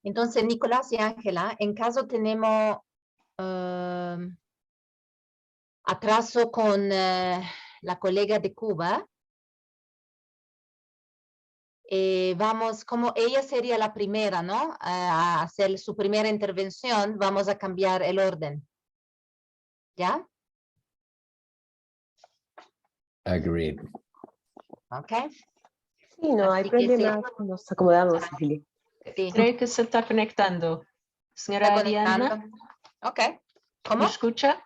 Entonces, Nicolás y Ángela, en caso tenemos atraso con la colega de Cuba, vamos, como ella sería la primera, ¿no? A hacer su primera intervención, vamos a cambiar el orden. ¿Ya? Agreed. Ok. Sí, no hay Así que problema. sí. Nos acomodamos, Cecilia. Sí. Creo que se está conectando. Señora ¿Está Ariadna, conectando? Ok. ¿me ¿Cómo? escucha?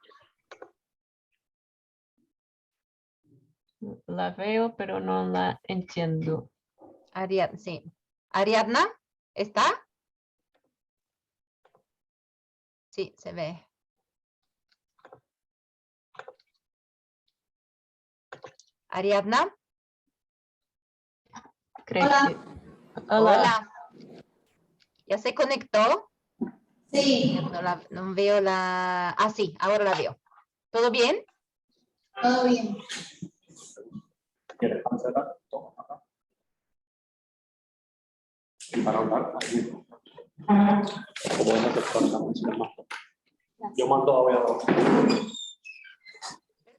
La veo, pero no la entiendo. Ariadna, sí. Ariadna, ¿está? Sí, se ve. Ariadna. Creo Hola. que... Hola. ¿Ya se conectó? Sí, No veo la... Ah, sí, ahora la veo. ¿Todo bien? todo bien. ¿Quieres cancelar? Toma, acá. Y para hablar, ahí. O podemos aceptar la música más. Yo mando a ver.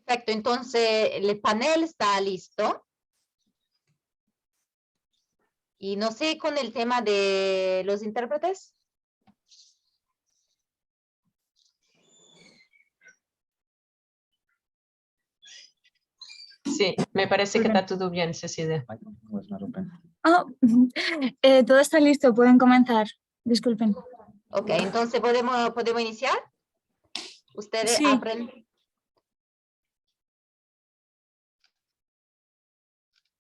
Perfecto, entonces el panel está listo. Y no sé con el tema de los intérpretes. Sí, me parece que está todo bien, Cecilia. Oh, todo está listo, pueden comenzar. Disculpen. Ok, entonces podemos iniciar. Ustedes Sí. abren.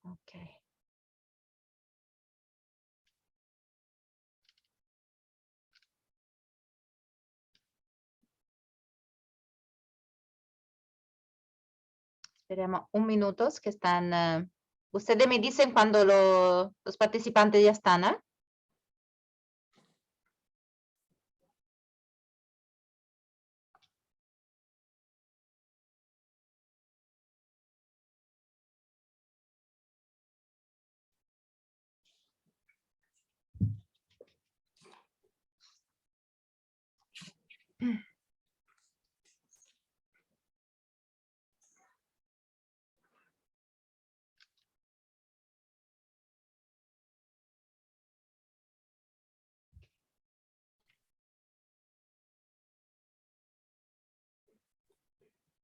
Ok. Esperemos un minuto que están. Ustedes me dicen cuando los participantes ya están, ¿eh?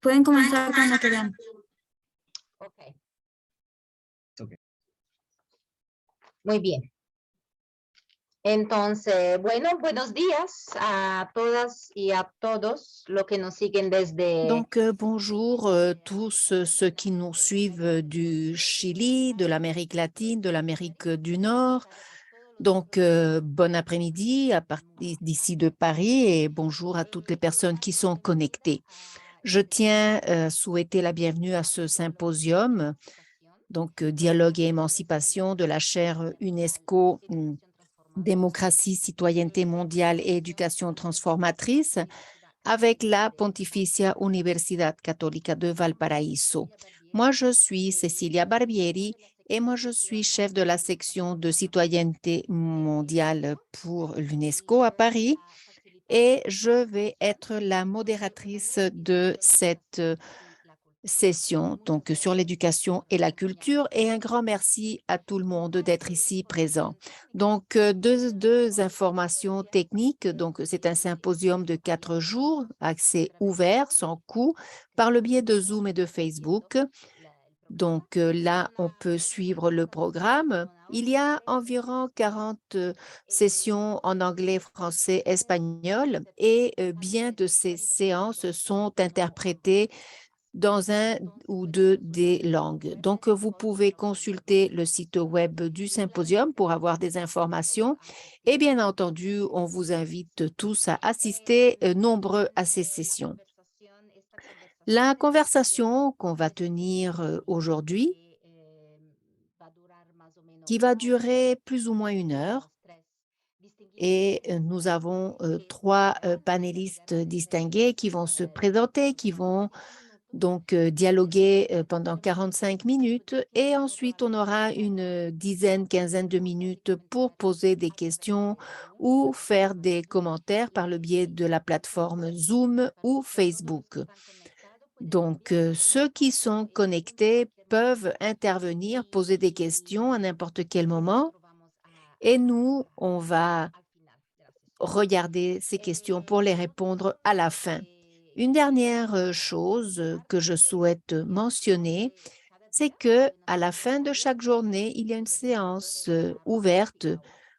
Pueden comenzar cuando quieran. Ok. Ok. Muy bien. Entonces, bueno, buenos días a todas y a todos los que nos siguen desde... Donc, bonjour tous ceux qui nous suivent du Chili, de l'Amérique latine, de l'Amérique du Nord. Donc, bon après-midi à partir d'ici de Paris et bonjour à toutes les personnes qui sont connectées. Je tiens à souhaiter la bienvenue à ce symposium, donc Dialogue et émancipation de la chaire UNESCO Démocratie, citoyenneté mondiale et éducation transformatrice avec la Pontificia Universidad Católica de Valparaíso. Moi, je suis Cecilia Barbieri et moi, je suis chef de la section de citoyenneté mondiale pour l'UNESCO à Paris et je vais être la modératrice de cette session donc sur l'éducation et la culture et un grand merci à tout le monde d'être ici présent. Donc, deux informations techniques. Donc, c'est un symposium de 4 jours, accès ouvert, sans coût, par le biais de Zoom et de Facebook. Donc, là, on peut suivre le programme. Il y a environ 40 sessions en anglais, français, espagnol et bien de ces séances sont interprétées dans un ou deux des langues. Donc, vous pouvez consulter le site web du symposium pour avoir des informations. Et bien entendu, on vous invite tous à assister nombreux à ces sessions. La conversation qu'on va tenir aujourd'hui, qui va durer plus ou moins 1 heure, et nous avons 3 panélistes distingués qui vont se présenter, qui vont donc dialoguer pendant 45 minutes et ensuite on aura une dizaine, quinzaine de minutes pour poser des questions ou faire des commentaires par le biais de la plateforme Zoom ou Facebook. Donc, ceux qui sont connectés peuvent intervenir, poser des questions à n'importe quel moment et nous, on va regarder ces questions pour les répondre à la fin. Une dernière chose que je souhaite mentionner, c'est que à la fin de chaque journée, il y a une séance ouverte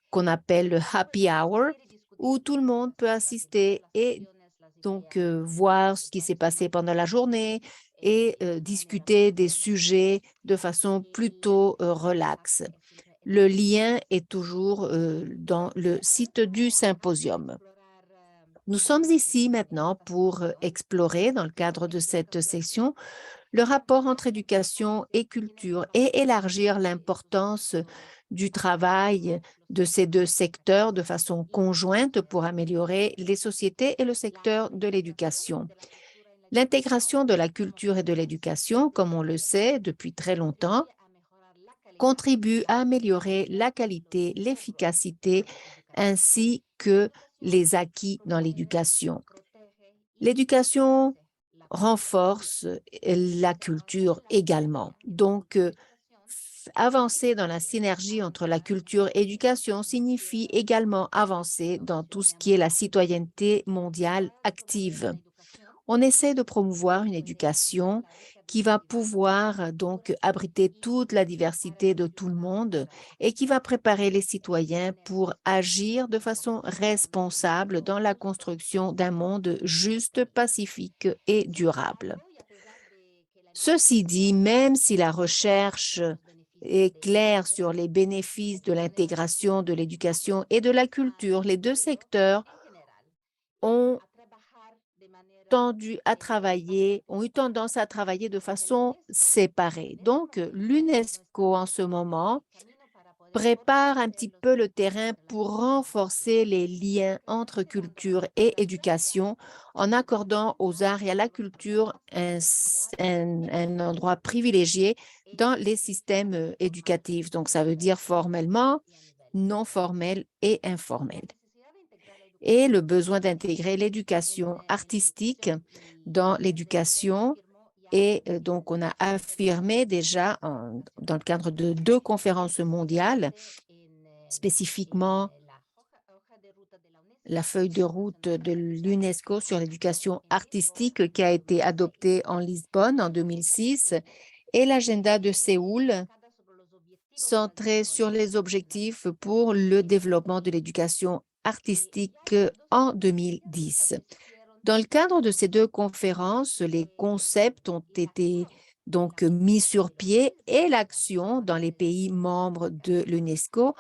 qu'on appelle le happy hour, où tout le monde peut assister et donc voir ce qui s'est passé pendant la journée et discuter des sujets de façon plutôt relaxe. Le lien est toujours dans le site du symposium. Nous sommes ici maintenant pour explorer, dans le cadre de cette session, le rapport entre éducation et culture et élargir l'importance du travail de ces deux secteurs de façon conjointe pour améliorer les sociétés et le secteur de l'éducation. L'intégration de la culture et de l'éducation, comme on le sait depuis très longtemps, contribue à améliorer la qualité, l'efficacité ainsi que les acquis dans l'éducation. L'éducation renforce la culture également. Donc, avancer dans la synergie entre la culture et l'éducation signifie également avancer dans tout ce qui est la citoyenneté mondiale active. On essaie de promouvoir une éducation qui va pouvoir donc abriter toute la diversité de tout le monde et qui va préparer les citoyens pour agir de façon responsable dans la construction d'un monde juste, pacifique et durable. Ceci dit, même si la recherche est claire sur les bénéfices de l'intégration de l'éducation et de la culture, les deux secteurs ont eu tendance à travailler de façon séparée. Donc, l'UNESCO, en ce moment, prépare un petit peu le terrain pour renforcer les liens entre culture et éducation en accordant aux arts et à la culture un endroit privilégié dans les systèmes éducatifs. Donc, ça veut dire formellement, non formel et informel. Et le besoin d'intégrer l'éducation artistique dans l'éducation. Et donc, on a affirmé déjà dans le cadre de 2 conférences mondiales, spécifiquement la feuille de route de l'UNESCO sur l'éducation artistique qui a été adoptée en Lisbonne en 2006 et l'agenda de Séoul centré sur les objectifs pour le développement de l'éducation artistique en 2010. Dans le cadre de ces 2 conférences, les concepts ont été donc mis sur pied et l'action dans les pays membres de l'UNESCO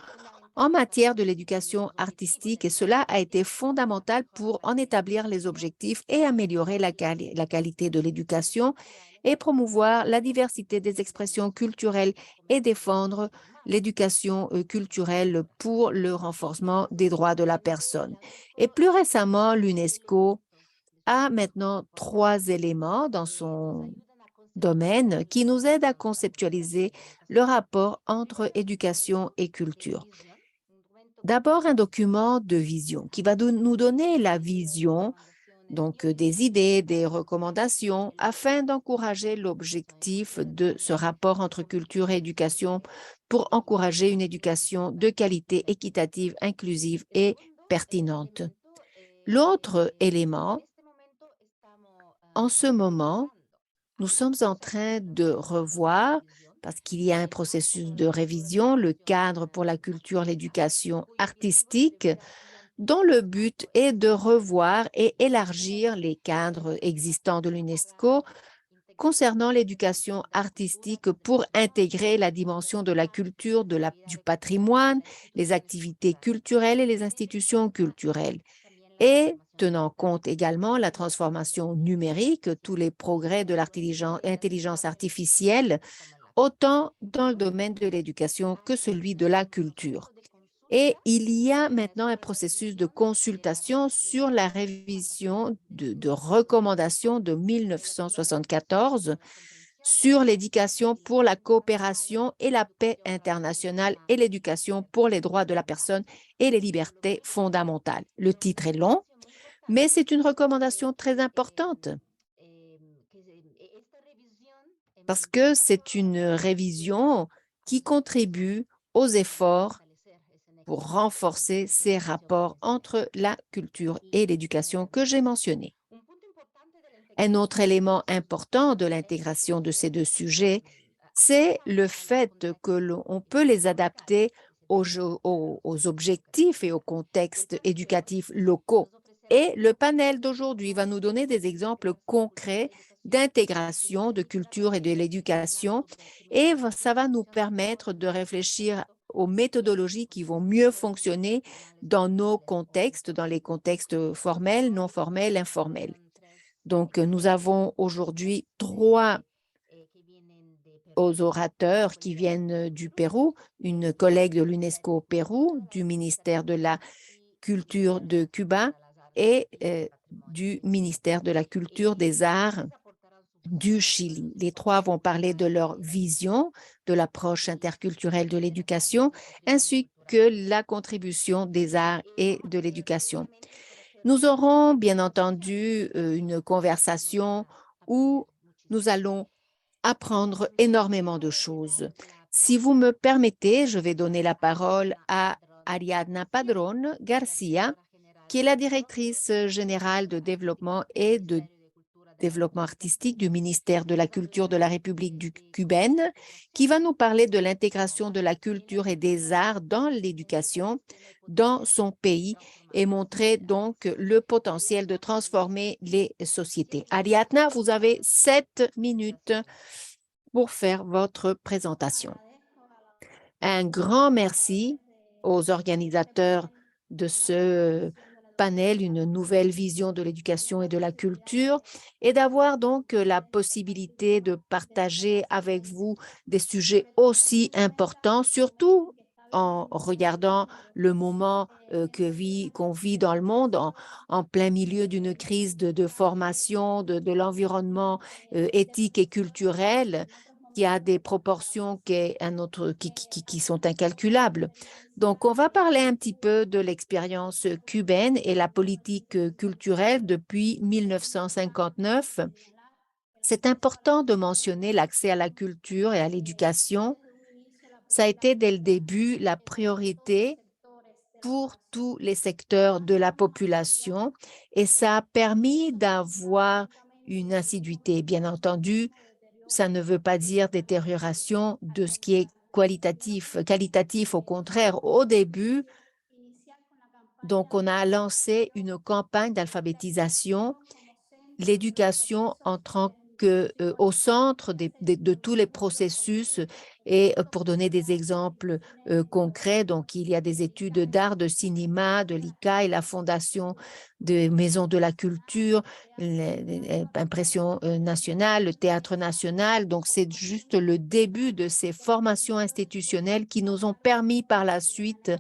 en matière de l'éducation artistique et cela a été fondamental pour en établir les objectifs et améliorer la qualité de l'éducation et promouvoir la diversité des expressions culturelles et défendre l'éducation culturelle pour le renforcement des droits de la personne. Et plus récemment, l'UNESCO a maintenant 3 éléments dans son domaine qui nous aident à conceptualiser le rapport entre éducation et culture. D'abord, un document de vision qui va nous donner la vision, donc des idées, des recommandations, afin d'encourager l'objectif de ce rapport entre culture et éducation pour encourager une éducation de qualité équitative, inclusive et pertinente. L'autre élément, en ce moment, nous sommes en train de revoir, parce qu'il y a un processus de révision, le cadre pour la culture, l'éducation artistique, dont le but est de revoir et élargir les cadres existants de l'UNESCO concernant l'éducation artistique pour intégrer la dimension de la culture, du patrimoine, les activités culturelles et les institutions culturelles. Et tenant compte également la transformation numérique, tous les progrès de l'intelligence artificielle, autant dans le domaine de l'éducation que celui de la culture. Et il y a maintenant un processus de consultation sur la révision de recommandations de 1974 sur l'éducation pour la coopération et la paix internationale et l'éducation pour les droits de la personne et les libertés fondamentales. Le titre est long, mais c'est une recommandation très importante parce que c'est une révision qui contribue aux efforts pour renforcer ces rapports entre la culture et l'éducation que j'ai mentionnés. Un autre élément important de l'intégration de ces deux sujets, c'est le fait que l'on peut les adapter aux objectifs et aux contextes éducatifs locaux. Et le panel d'aujourd'hui va nous donner des exemples concrets d'intégration de culture et de l'éducation et ça va nous permettre de réfléchir aux méthodologies qui vont mieux fonctionner dans nos contextes, dans les contextes formels, non formels, informels. Donc, nous avons aujourd'hui 3 orateurs qui viennent du Pérou, une collègue de l'UNESCO au Pérou, du ministère de la Culture de Cuba et du ministère de la Culture des Arts du Chili. Les 3 vont parler de leur vision de l'approche interculturelle de l'éducation, ainsi que la contribution des arts et de l'éducation. Nous aurons bien entendu une conversation où nous allons apprendre énormément de choses. Si vous me permettez, je vais donner la parole à Ariadna Padrón Garcia, qui est la directrice générale de développement et de développement artistique du ministère de la Culture de la République cubaine, qui va nous parler de l'intégration de la culture et des arts dans l'éducation dans son pays et montrer donc le potentiel de transformer les sociétés. Ariadna, vous avez 7 minutes pour faire votre présentation. Un grand merci aux organisateurs de ce panel, une nouvelle vision de l'éducation et de la culture, et d'avoir donc la possibilité de partager avec vous des sujets aussi importants, surtout en regardant le moment qu'on vit dans le monde, en plein milieu d'une crise de formation, de l'environnement éthique et culturel, qui a des proportions qui sont incalculables. Donc, on va parler un petit peu de l'expérience cubaine et la politique culturelle depuis 1959. C'est important de mentionner l'accès à la culture et à l'éducation. Ça a été dès le début la priorité pour tous les secteurs de la population et ça a permis d'avoir une assiduité. Bien entendu, ça ne veut pas dire détérioration de ce qui est qualitatif, au contraire. Au début, donc, on a lancé une campagne d'alphabétisation, l'éducation entrant au centre de tous les processus et pour donner des exemples concrets, donc il y a des études d'art, de cinéma, de l'ICA et la Fondation de Maison de la Culture, l'Impression nationale, le Théâtre national. Donc, c'est juste le début de ces formations institutionnelles qui nous ont permis par la suite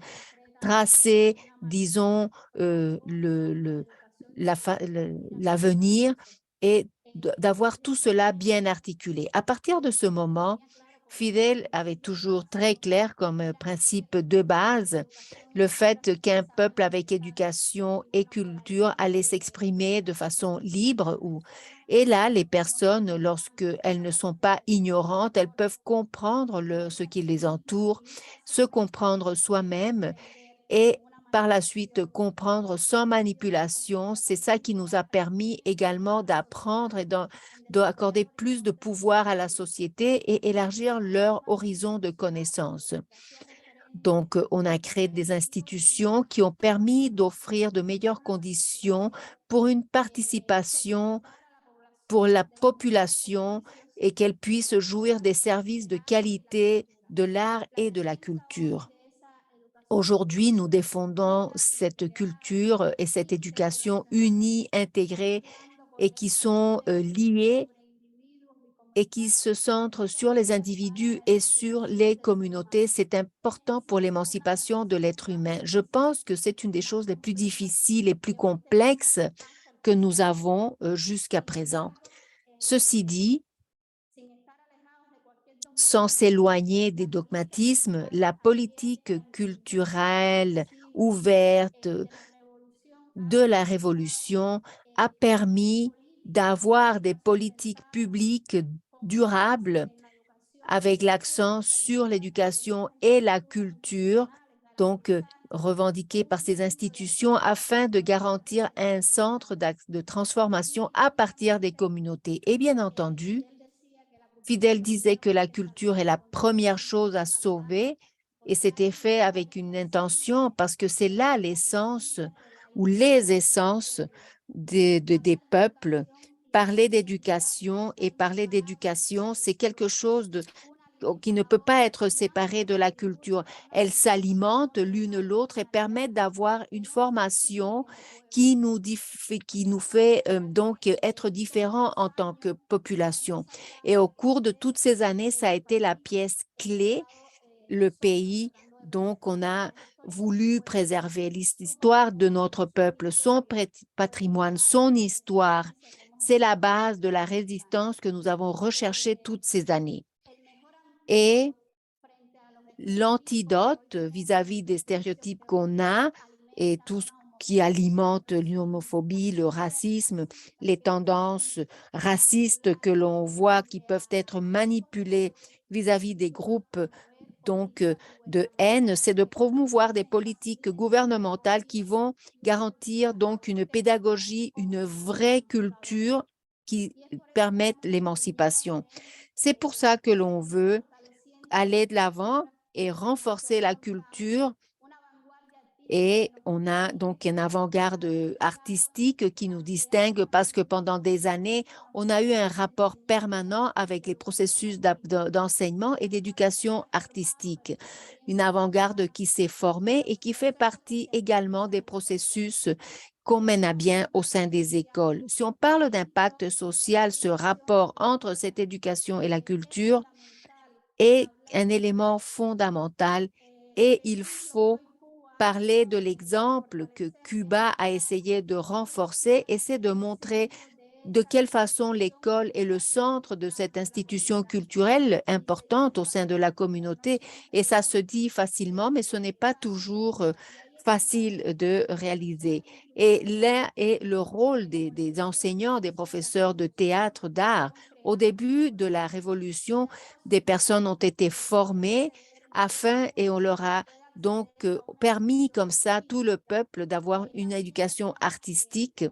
tracer, disons, l'avenir et d'avoir tout cela bien articulé. À partir de ce moment, Fidel avait toujours très clair comme principe de base le fait qu'un peuple avec éducation et culture allait s'exprimer de façon libre. Et là, les personnes, lorsqu'elles ne sont pas ignorantes, elles peuvent comprendre ce qui les entoure, se comprendre soi-même et par la suite comprendre sans manipulation. C'est ça qui nous a permis également d'apprendre et d'accorder plus de pouvoir à la société et élargir leur horizon de connaissances. Donc, on a créé des institutions qui ont permis d'offrir de meilleures conditions pour une participation pour la population et qu'elle puisse jouir des services de qualité de l'art et de la culture. Aujourd'hui, nous défendons cette culture et cette éducation unie, intégrée et qui sont liées et qui se centre sur les individus et sur les communautés. C'est important pour l'émancipation de l'être humain. Je pense que c'est une des choses les plus difficiles et plus complexes que nous avons jusqu'à présent. Ceci dit, sans s'éloigner des dogmatismes, la politique culturelle ouverte de la Révolution a permis d'avoir des politiques publiques durables avec l'accent sur l'éducation et la culture, donc revendiquées par ces institutions afin de garantir un centre de transformation à partir des communautés. Et bien entendu, Fidel disait que la culture est la première chose à sauver et c'était fait avec une intention parce que c'est là l'essence ou les essences des peuples. Parler d'éducation c'est quelque chose qui ne peut pas être séparé de la culture. Elles s'alimentent l'une l'autre et permettent d'avoir une formation qui nous fait donc être différents en tant que population. Et au cours de toutes ces années, ça a été la pièce clé, le pays. Donc, on a voulu préserver l'histoire de notre peuple, son patrimoine, son histoire. C'est la base de la résistance que nous avons recherchée toutes ces années. Et l'antidote vis-à-vis des stéréotypes qu'on a et tout ce qui alimente l'homophobie, le racisme, les tendances racistes que l'on voit qui peuvent être manipulées vis-à-vis des groupes donc de haine, c'est de promouvoir des politiques gouvernementales qui vont garantir donc une pédagogie, une vraie culture qui permettent l'émancipation. C'est pour ça que l'on veut aller de l'avant et renforcer la culture. Et on a donc une avant-garde artistique qui nous distingue parce que pendant des années, on a eu un rapport permanent avec les processus d'enseignement et d'éducation artistique. Une avant-garde qui s'est formée et qui fait partie également des processus qu'on mène à bien au sein des écoles. Si on parle d'impact social, ce rapport entre cette éducation et la culture est un élément fondamental et il faut parler de l'exemple que Cuba a essayé de renforcer et c'est de montrer de quelle façon l'école est le centre de cette institution culturelle importante au sein de la communauté. Et ça se dit facilement, mais ce n'est pas toujours facile de réaliser. Et là est le rôle des enseignants, des professeurs de théâtre, d'art. Au début de la Révolution, des personnes ont été formées et on leur a donc permis comme ça tout le peuple d'avoir une éducation artistique.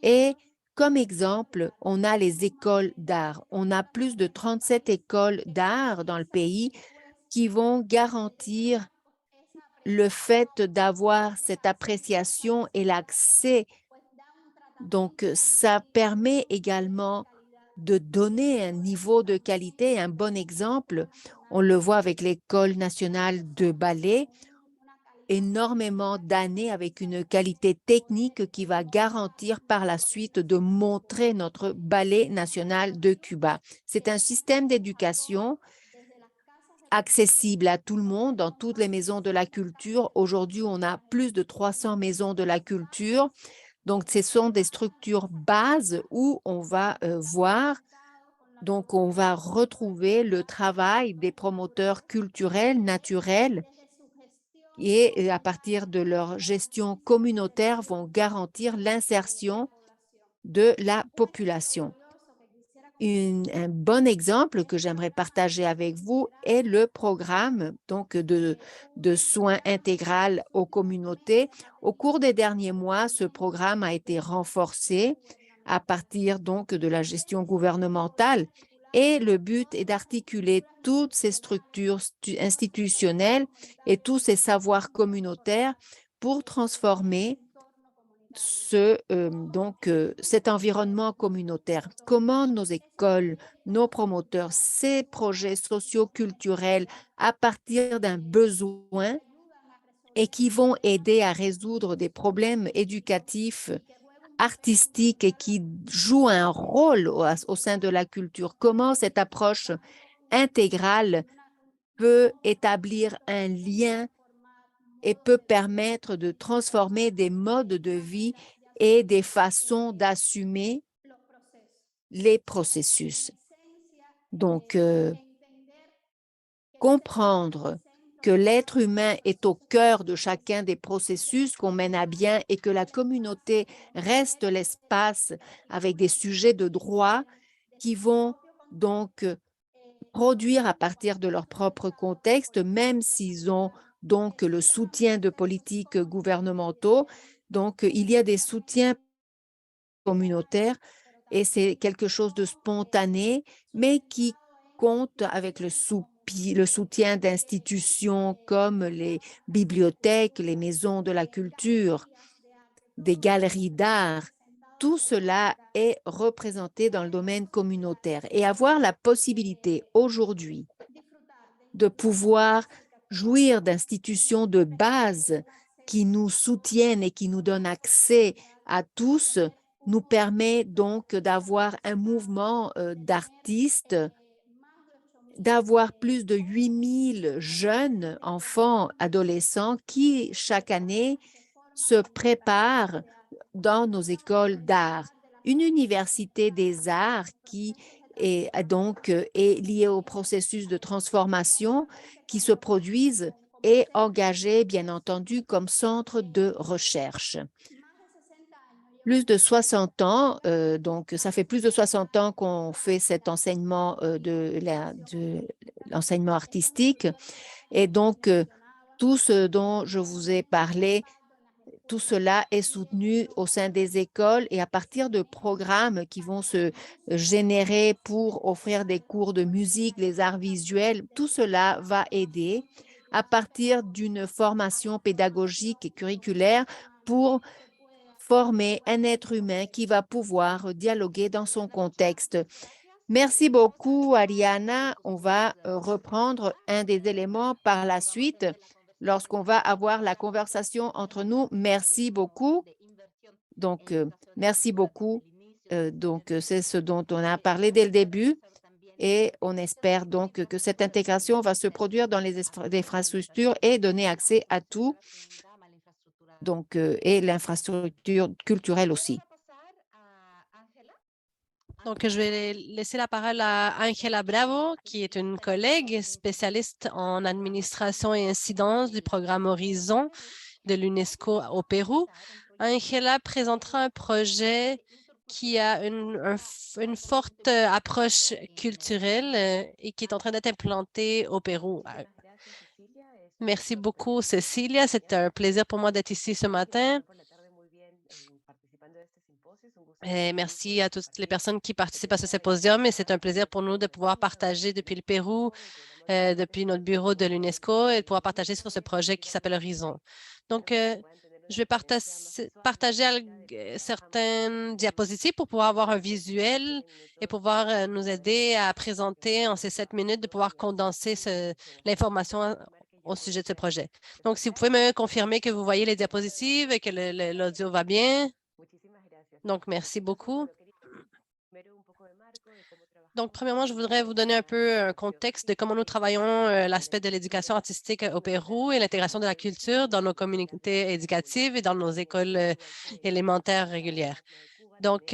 Et comme exemple, on a les écoles d'art. On a plus de 37 écoles d'art dans le pays qui vont garantir le fait d'avoir cette appréciation et l'accès. Donc, ça permet également de donner un niveau de qualité, un bon exemple. On le voit avec l'École nationale de ballet, énormément d'années avec une qualité technique qui va garantir par la suite de montrer notre ballet national de Cuba. C'est un système d'éducation accessible à tout le monde dans toutes les maisons de la culture. Aujourd'hui, on a plus de 300 maisons de la culture. Donc, ce sont des structures bases où on va voir, donc on va retrouver le travail des promoteurs culturels, naturels, et à partir de leur gestion communautaire, vont garantir l'insertion de la population. Un bon exemple que j'aimerais partager avec vous est le programme donc de soins intégral aux communautés. Au cours des derniers mois, ce programme a été renforcé à partir donc de la gestion gouvernementale et le but est d'articuler toutes ces structures institutionnelles et tous ces savoirs communautaires pour transformer cet environnement communautaire. Comment nos écoles, nos promoteurs, ces projets socio-culturels à partir d'un besoin et qui vont aider à résoudre des problèmes éducatifs artistique et qui joue un rôle au sein de la culture. Comment cette approche intégrale peut établir un lien et peut permettre de transformer des modes de vie et des façons d'assumer les processus. Donc, comprendre que l'être humain est au cœur de chacun des processus qu'on mène à bien et que la communauté reste l'espace avec des sujets de droit qui vont donc produire à partir de leur propre contexte, même s'ils ont donc le soutien de politiques gouvernementaux. Donc, il y a des soutiens communautaires et c'est quelque chose de spontané, mais qui compte avec le soutien d'institutions comme les bibliothèques, les maisons de la culture, des galeries d'art. Tout cela est représenté dans le domaine communautaire. Et avoir la possibilité aujourd'hui de pouvoir jouir d'institutions de base qui nous soutiennent et qui nous donnent accès à tous, nous permet donc d'avoir un mouvement d'artistes, d'avoir plus de 8000 jeunes enfants, adolescents qui, chaque année, se préparent dans nos écoles d'art. Une université des arts qui est donc liée au processus de transformation qui se produisent et engagée, bien entendu, comme centre de recherche. Plus de 60 ans, donc ça fait plus de 60 ans qu'on fait cet enseignement de l'enseignement artistique. Et donc, tout ce dont je vous ai parlé, tout cela est soutenu au sein des écoles et à partir de programmes qui vont se générer pour offrir des cours de musique, les arts visuels, tout cela va aider à partir d'une formation pédagogique et curriculaire pour former un être humain qui va pouvoir dialoguer dans son contexte. Merci beaucoup, Ariana. On va reprendre un des éléments par la suite lorsqu'on va avoir la conversation entre nous. Merci beaucoup. Donc, merci beaucoup. Donc, c'est ce dont on a parlé dès le début et on espère donc que cette intégration va se produire dans les infrastructures et donner accès à tout. Donc, et l'infrastructure culturelle aussi. Donc, je vais laisser la parole à Ángela Bravo, qui est une collègue spécialiste en administration et incidence du programme Horizon de l'UNESCO au Pérou. Ángela présentera un projet qui a une forte approche culturelle et qui est en train d'être implanté au Pérou. Merci beaucoup, Cécilia. C'est un plaisir pour moi d'être ici ce matin. Et merci à toutes les personnes qui participent à ce symposium. Et c'est un plaisir pour nous de pouvoir partager depuis le Pérou, depuis notre bureau de l'UNESCO et de pouvoir partager sur ce projet qui s'appelle Horizon. Donc, je vais partager certaines diapositives pour pouvoir avoir un visuel et pouvoir nous aider à présenter en ces 7 minutes, de pouvoir condenser l'information au sujet de ce projet. Donc, si vous pouvez me confirmer que vous voyez les diapositives et que l'audio va bien. Donc, merci beaucoup. Donc, premièrement, je voudrais vous donner un peu un contexte de comment nous travaillons l'aspect de l'éducation artistique au Pérou et l'intégration de la culture dans nos communautés éducatives et dans nos écoles élémentaires régulières. Donc,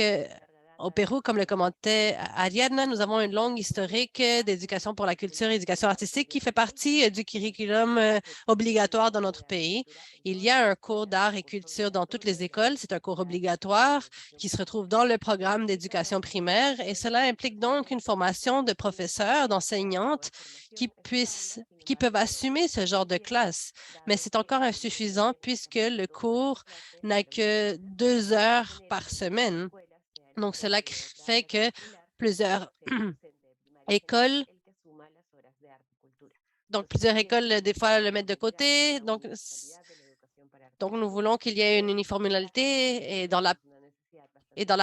au Pérou, comme le commentait Ariadna, nous avons une longue historique d'éducation pour la culture et éducation artistique qui fait partie du curriculum obligatoire dans notre pays. Il y a un cours d'art et culture dans toutes les écoles. C'est un cours obligatoire qui se retrouve dans le programme d'éducation primaire et cela implique donc une formation de professeurs, d'enseignantes qui peuvent assumer ce genre de classe. Mais c'est encore insuffisant puisque le cours n'a que 2 heures par semaine. Donc, cela fait que plusieurs écoles, des fois, le mettent de côté. Donc nous voulons qu'il y ait une uniformité et dans la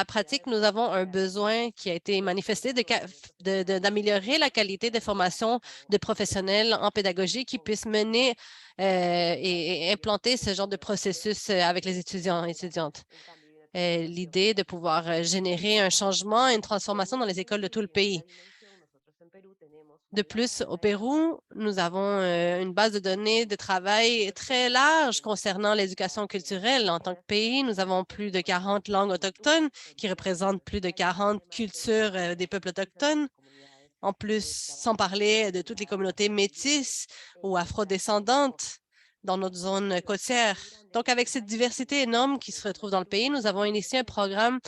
pratique, nous avons un besoin qui a été manifesté d'améliorer la qualité des formations de professionnels en pédagogie qui puissent mener et implanter ce genre de processus avec les étudiants et étudiantes. l'idée de pouvoir générer un changement, une transformation dans les écoles de tout le pays. De plus, au Pérou, nous avons une base de données de travail très large concernant l'éducation culturelle. En tant que pays, nous avons plus de 40 langues autochtones qui représentent plus de 40 cultures des peuples autochtones. En plus, sans parler de toutes les communautés métisses ou afrodescendantes dans notre zone côtière. Donc, avec cette diversité énorme qui se retrouve dans le pays, nous avons initié un programme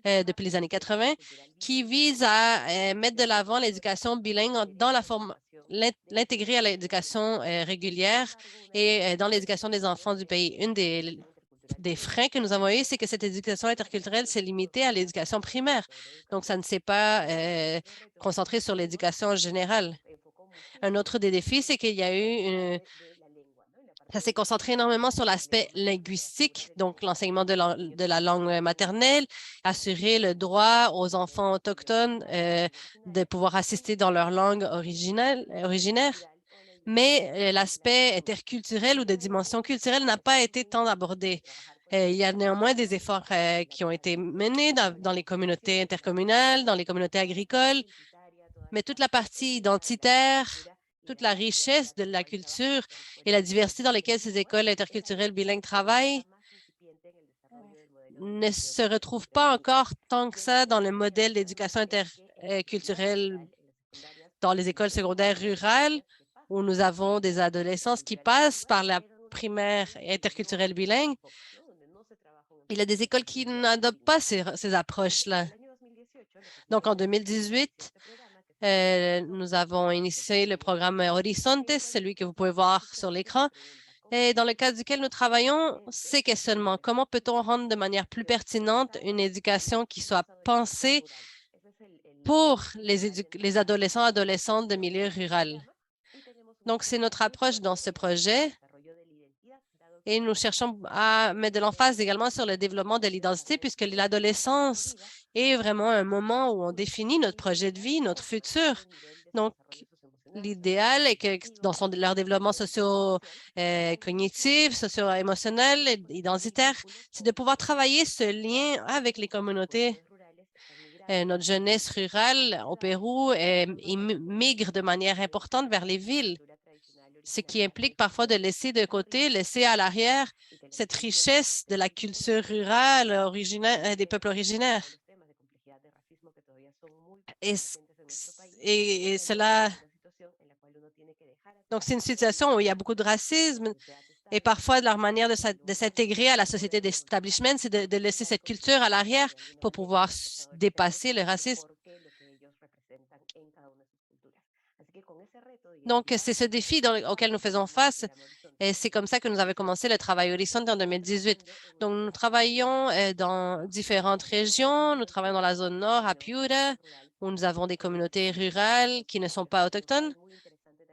depuis les années 80 qui vise à mettre de l'avant l'éducation bilingue dans la forme, l'intégrer à l'éducation régulière et dans l'éducation des enfants du pays. Une des freins que nous avons eu, c'est que cette éducation interculturelle s'est limitée à l'éducation primaire. Donc, ça ne s'est pas concentré sur l'éducation générale. Un autre des défis, c'est qu'il y a eu ça s'est concentré énormément sur l'aspect linguistique, donc l'enseignement de la langue maternelle, assurer le droit aux enfants autochtones de pouvoir assister dans leur langue originaire. Mais l'aspect interculturel ou de dimension culturelle n'a pas été tant abordé. Il y a néanmoins des efforts qui ont été menés dans les communautés intercommunales, dans les communautés agricoles, mais toute la partie identitaire, toute la richesse de la culture et la diversité dans lesquelles ces écoles interculturelles bilingues travaillent ne se retrouvent pas encore tant que ça dans le modèle d'éducation interculturelle dans les écoles secondaires rurales où nous avons des adolescents qui passent par la primaire interculturelle bilingue. Il y a des écoles qui n'adoptent pas ces approches-là. Donc, en 2018, nous avons initié le programme Horizontes, celui que vous pouvez voir sur l'écran, et dans le cadre duquel nous travaillons, ces questionnements. Comment peut-on rendre de manière plus pertinente une éducation qui soit pensée pour les adolescents et adolescentes de milieu rural? Donc, c'est notre approche dans ce projet. Et nous cherchons à mettre de l'emphase également sur le développement de l'identité, puisque l'adolescence est vraiment un moment où on définit notre projet de vie, notre futur. Donc, l'idéal est que dans leur développement socio-cognitif, socio-émotionnel, identitaire, c'est de pouvoir travailler ce lien avec les communautés. Notre jeunesse rurale au Pérou migre de manière importante vers les villes, ce qui implique parfois de laisser de côté, laisser à l'arrière cette richesse de la culture rurale originaire, des peuples originaires. Et cela... Donc, c'est une situation où il y a beaucoup de racisme et parfois leur manière de s'intégrer à la société d'establishment, c'est de laisser cette culture à l'arrière pour pouvoir dépasser le racisme. Donc, c'est ce défi auquel nous faisons face et c'est comme ça que nous avons commencé le travail Horizonte en 2018. Donc, nous travaillons dans différentes régions. Nous travaillons dans la zone nord, à Piura, où nous avons des communautés rurales qui ne sont pas autochtones,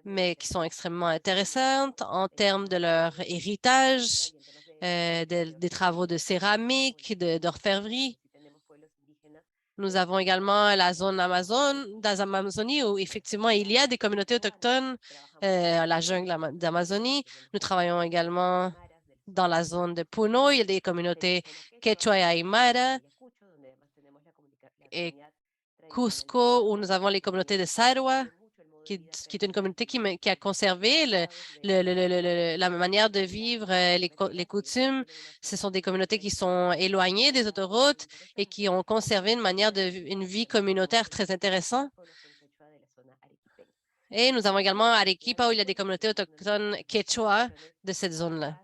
mais qui sont extrêmement intéressantes en termes de leur héritage, des travaux de céramique, d'orfèvrerie. Nous avons également la zone d'Amazonie où effectivement il y a des communautés autochtones, la jungle d'Amazonie. Nous travaillons également dans la zone de Puno, il y a des communautés Quechua et Aymara. Et Cusco, où nous avons les communautés de Sarwa, qui est une communauté qui a conservé la manière de vivre, les coutumes. Ce sont des communautés qui sont éloignées des autoroutes et qui ont conservé une vie communautaire très intéressante. Et nous avons également Arequipa, où il y a des communautés autochtones quechua de cette zone-là.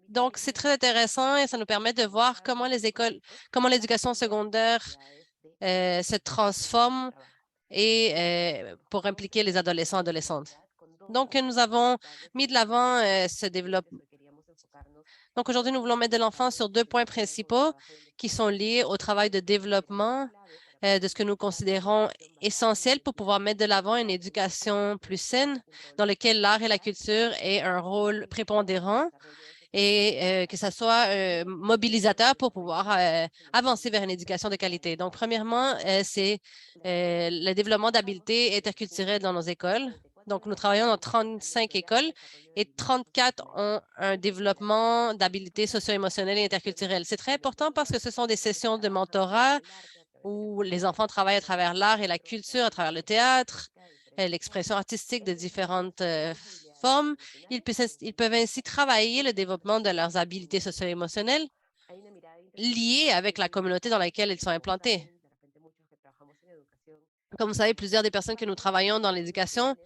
Donc, c'est très intéressant et ça nous permet de voir comment l'éducation secondaire se transforme et pour impliquer les adolescents et adolescentes. Donc, nous avons mis de l'avant ce développement. Donc, aujourd'hui, nous voulons mettre de l'enfant sur 2 points principaux qui sont liés au travail de développement de ce que nous considérons essentiel pour pouvoir mettre de l'avant une éducation plus saine dans laquelle l'art et la culture aient un rôle prépondérant et que ça soit mobilisateur pour pouvoir avancer vers une éducation de qualité. Donc, premièrement, c'est le développement d'habiletés interculturelles dans nos écoles. Donc, nous travaillons dans 35 écoles et 34 ont un développement d'habiletés socio-émotionnelles et interculturelles. C'est très important parce que ce sont des sessions de mentorat où les enfants travaillent à travers l'art et la culture, à travers le théâtre, l'expression artistique de différentes formes. Ils peuvent ainsi travailler le développement de leurs habiletés socio-émotionnelles liées avec la communauté dans laquelle ils sont implantés. Comme vous savez, plusieurs des personnes que nous travaillons dans l'éducation,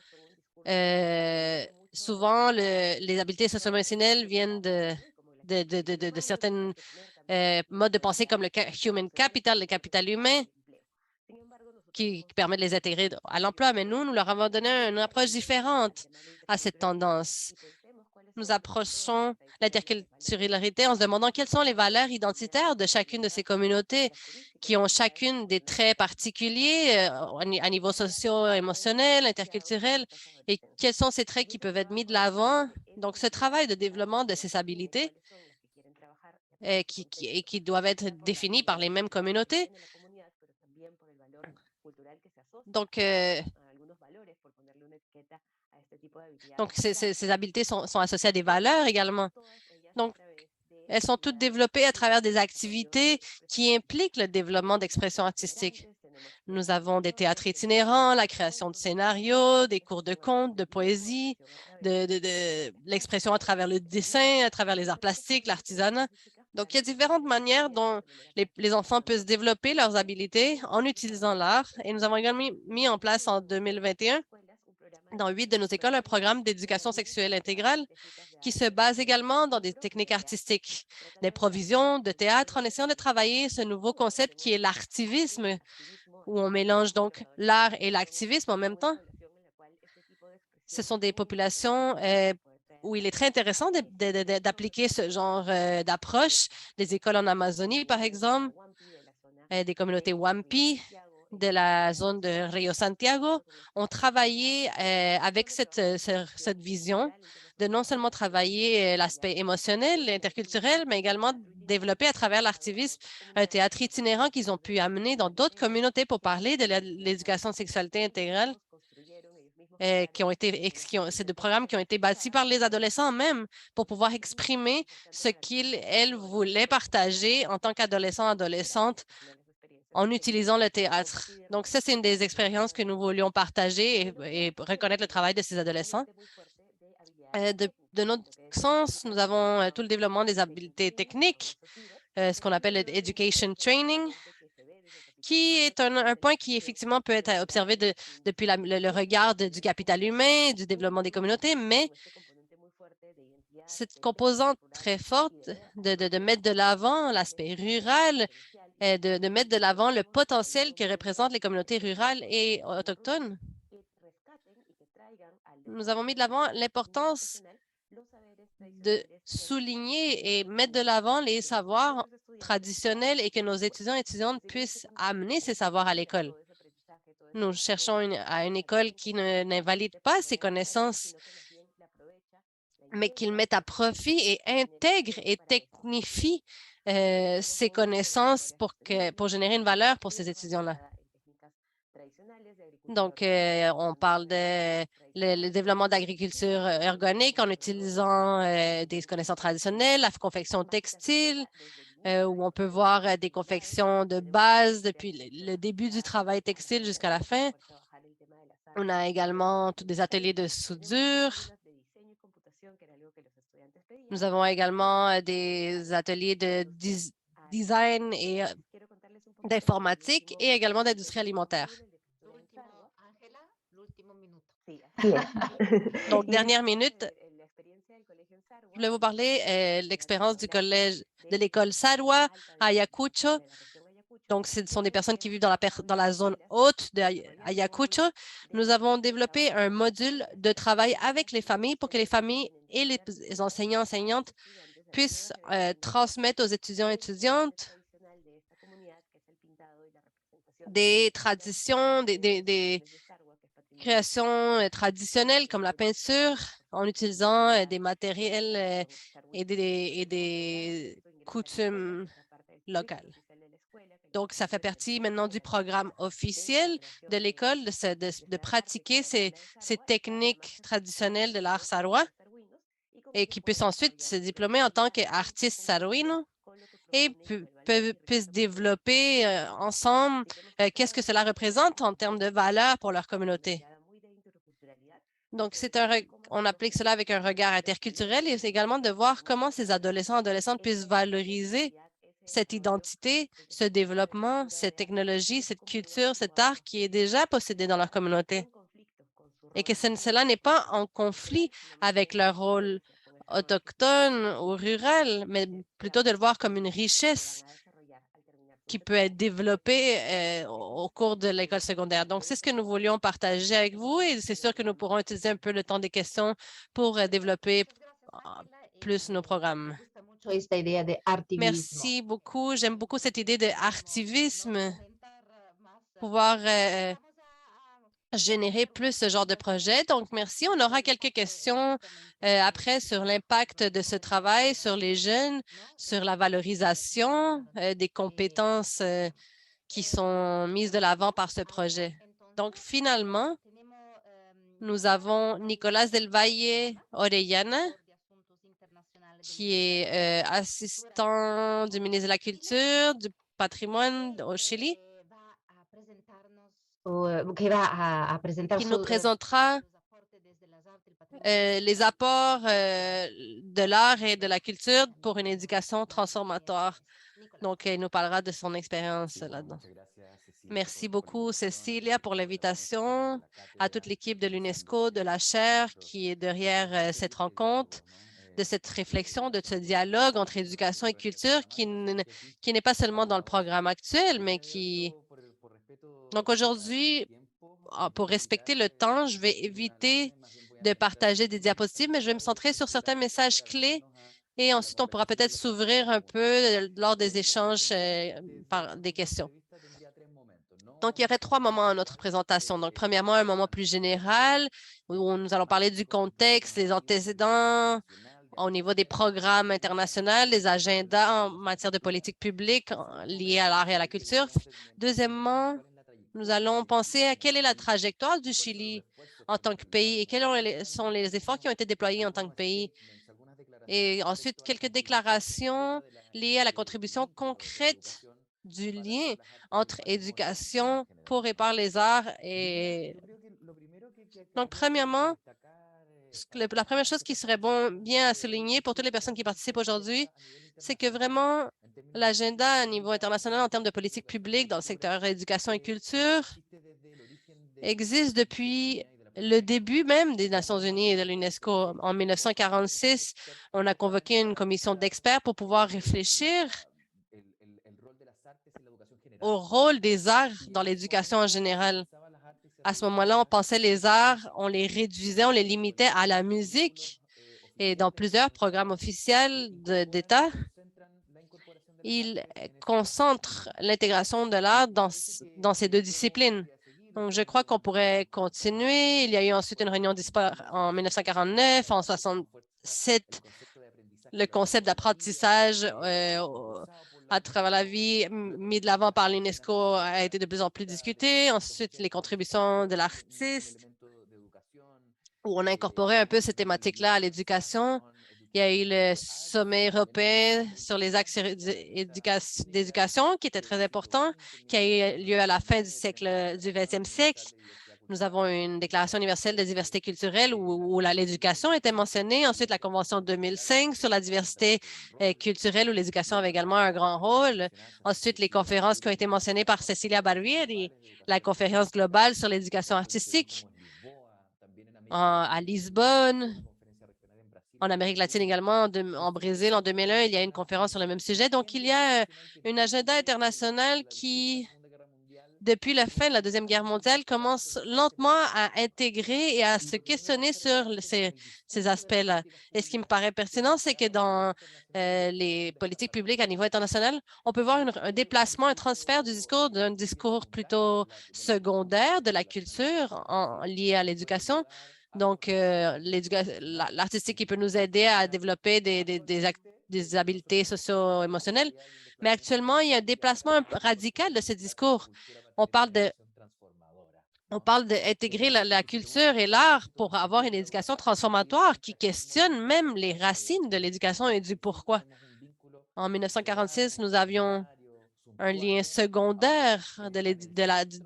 souvent, les habiletés socio-émotionnelles viennent de certains modes de pensée comme le human capital, le capital humain, qui permet de les intégrer à l'emploi. Mais nous leur avons donné une approche différente à cette tendance. Nous approchons l'interculturalité en se demandant quelles sont les valeurs identitaires de chacune de ces communautés qui ont chacune des traits particuliers à niveau socio-émotionnel, interculturel, et quels sont ces traits qui peuvent être mis de l'avant. Donc, ce travail de développement de ces habiletés qui doivent être définis par les mêmes communautés. Donc, ces habiletés sont associées à des valeurs également. Donc, elles sont toutes développées à travers des activités qui impliquent le développement d'expressions artistiques. Nous avons des théâtres itinérants, la création de scénarios, des cours de contes, de poésie, de l'expression à travers le dessin, à travers les arts plastiques, l'artisanat. Donc, il y a différentes manières dont les enfants peuvent développer leurs habiletés en utilisant l'art. Et nous avons également mis en place en 2021, dans 8 de nos écoles, un programme d'éducation sexuelle intégrale qui se base également dans des techniques artistiques, d'improvisation, de théâtre, en essayant de travailler ce nouveau concept qui est l'artivisme, où on mélange donc l'art et l'activisme en même temps. Ce sont des populations où il est très intéressant d'appliquer ce genre d'approche. Des écoles en Amazonie, par exemple, des communautés Wampi de la zone de Rio Santiago ont travaillé avec cette vision de non seulement travailler l'aspect émotionnel, interculturel, mais également développer à travers l'artivisme un théâtre itinérant qu'ils ont pu amener dans d'autres communautés pour parler de l'éducation de sexualité intégrale. C'est des programmes qui ont été bâtis par les adolescents même pour pouvoir exprimer ce qu'ils, elles, voulaient partager en tant qu'adolescents, adolescentes en utilisant le théâtre. Donc, ça, c'est une des expériences que nous voulions partager et reconnaître le travail de ces adolescents. De notre sens, nous avons tout le développement des habiletés techniques, ce qu'on appelle le Education Training, qui est un point qui, effectivement, peut être observé depuis le regard du capital humain, du développement des communautés, mais cette composante très forte de mettre de l'avant l'aspect rural, de mettre de l'avant le potentiel que représentent les communautés rurales et autochtones. Nous avons mis de l'avant l'importance de souligner et mettre de l'avant les savoirs traditionnels et que nos étudiants et étudiantes puissent amener ces savoirs à l'école. Nous cherchons à une école qui n'invalide pas ces connaissances, mais qu'ils mettent à profit et intègrent et technifient ces connaissances pour générer une valeur pour ces étudiants-là. Donc, on parle de le développement d'agriculture organique en utilisant des connaissances traditionnelles, la confection textile, où on peut voir des confections de base depuis le début du travail textile jusqu'à la fin. On a également tous des ateliers de soudure. Nous avons également des ateliers de design et d'informatique et également d'industrie alimentaire. Donc, dernière minute, je voulais vous parler de l'expérience du collège de l'école Sarwa à Ayacucho. Donc, ce sont des personnes qui vivent dans la zone haute d'Ayacucho. Nous avons développé un module de travail avec les familles pour que les familles et les enseignants enseignantes puissent transmettre aux étudiants et étudiantes des traditions, des créations traditionnelles comme la peinture en utilisant des matériels et des coutumes locales. Donc, ça fait partie maintenant du programme officiel de l'école de pratiquer ces techniques traditionnelles de l'art sarrois et qui puissent ensuite se diplômer en tant qu'artiste sarrouino et puissent développer ensemble qu'est-ce que cela représente en termes de valeur pour leur communauté. Donc, on applique cela avec un regard interculturel et c'est également de voir comment ces adolescents et adolescentes puissent valoriser cette identité, ce développement, cette technologie, cette culture, cet art qui est déjà possédé dans leur communauté. Et que cela n'est pas en conflit avec leur rôle autochtone ou rural, mais plutôt de le voir comme une richesse qui peut être développée au cours de l'école secondaire. Donc, c'est ce que nous voulions partager avec vous et c'est sûr que nous pourrons utiliser un peu le temps des questions pour développer plus nos programmes. Merci beaucoup. J'aime beaucoup cette idée d'artivisme, pouvoir générer plus ce genre de projet. Donc, merci. On aura quelques questions après sur l'impact de ce travail sur les jeunes, sur la valorisation des compétences qui sont mises de l'avant par ce projet. Donc, finalement, nous avons Nicolas Del Valle Orellana, qui est assistant du ministre de la Culture, du patrimoine au Chili, qui nous présentera les apports de l'art et de la culture pour une éducation transformatoire. Donc, il nous parlera de son expérience là-dedans. Merci beaucoup, Cécilia, pour l'invitation, à toute l'équipe de l'UNESCO, de la chaire qui est derrière cette rencontre, de cette réflexion, de ce dialogue entre éducation et culture qui n'est pas seulement dans le programme actuel, mais qui... Donc, aujourd'hui, pour respecter le temps, je vais éviter de partager des diapositives, mais je vais me centrer sur certains messages clés et ensuite, on pourra peut-être s'ouvrir un peu lors des échanges par des questions. Donc, il y aurait 3 moments à notre présentation. Donc, premièrement, un moment plus général où nous allons parler du contexte, des antécédents au niveau des programmes internationaux, les agendas en matière de politique publique liés à l'art et à la culture. Deuxièmement, nous allons penser à quelle est la trajectoire du Chili en tant que pays et quels sont les efforts qui ont été déployés en tant que pays. Et ensuite, quelques déclarations liées à la contribution concrète du lien entre éducation pour et par les arts. Et donc, premièrement, la première chose qui serait bien à souligner pour toutes les personnes qui participent aujourd'hui, c'est que vraiment, l'agenda à niveau international en termes de politique publique dans le secteur éducation et culture existe depuis le début même des Nations unies et de l'UNESCO. En 1946, on a convoqué une commission d'experts pour pouvoir réfléchir au rôle des arts dans l'éducation en général. À ce moment-là, on pensait les arts, on les réduisait, on les limitait à la musique. Et dans plusieurs programmes officiels d'État, ils concentrent l'intégration de l'art dans ces 2 disciplines. Donc, je crois qu'on pourrait continuer. Il y a eu ensuite une réunion en 1949, en 1967, le concept d'apprentissage à travers la vie mis de l'avant par l'UNESCO a été de plus en plus discuté. Ensuite, les contributions de l'artiste, où on a incorporé un peu cette thématique-là à l'éducation. Il y a eu le sommet européen sur les axes d'éducation qui était très important, qui a eu lieu à la fin du 20e siècle. Nous avons une déclaration universelle de diversité culturelle où l'éducation était mentionnée. Ensuite, la Convention 2005 sur la diversité culturelle où l'éducation avait également un grand rôle. Ensuite, les conférences qui ont été mentionnées par Cecilia Barbieri, la conférence globale sur l'éducation artistique à Lisbonne, en Amérique latine également, en Brésil en 2001, il y a une conférence sur le même sujet. Donc, il y a un agenda international qui, depuis la fin de la Deuxième Guerre mondiale, commence lentement à intégrer et à se questionner sur ces aspects-là. Et ce qui me paraît pertinent, c'est que dans les politiques publiques à niveau international, on peut voir un déplacement, un transfert du discours d'un discours plutôt secondaire de la culture lié à l'éducation. Donc, l'artistique qui peut nous aider à développer des des habiletés socio-émotionnelles. Mais actuellement, il y a un déplacement radical de ce discours. On parle d'intégrer la culture et l'art pour avoir une éducation transformatoire qui questionne même les racines de l'éducation et du pourquoi. En 1946, nous avions un lien secondaire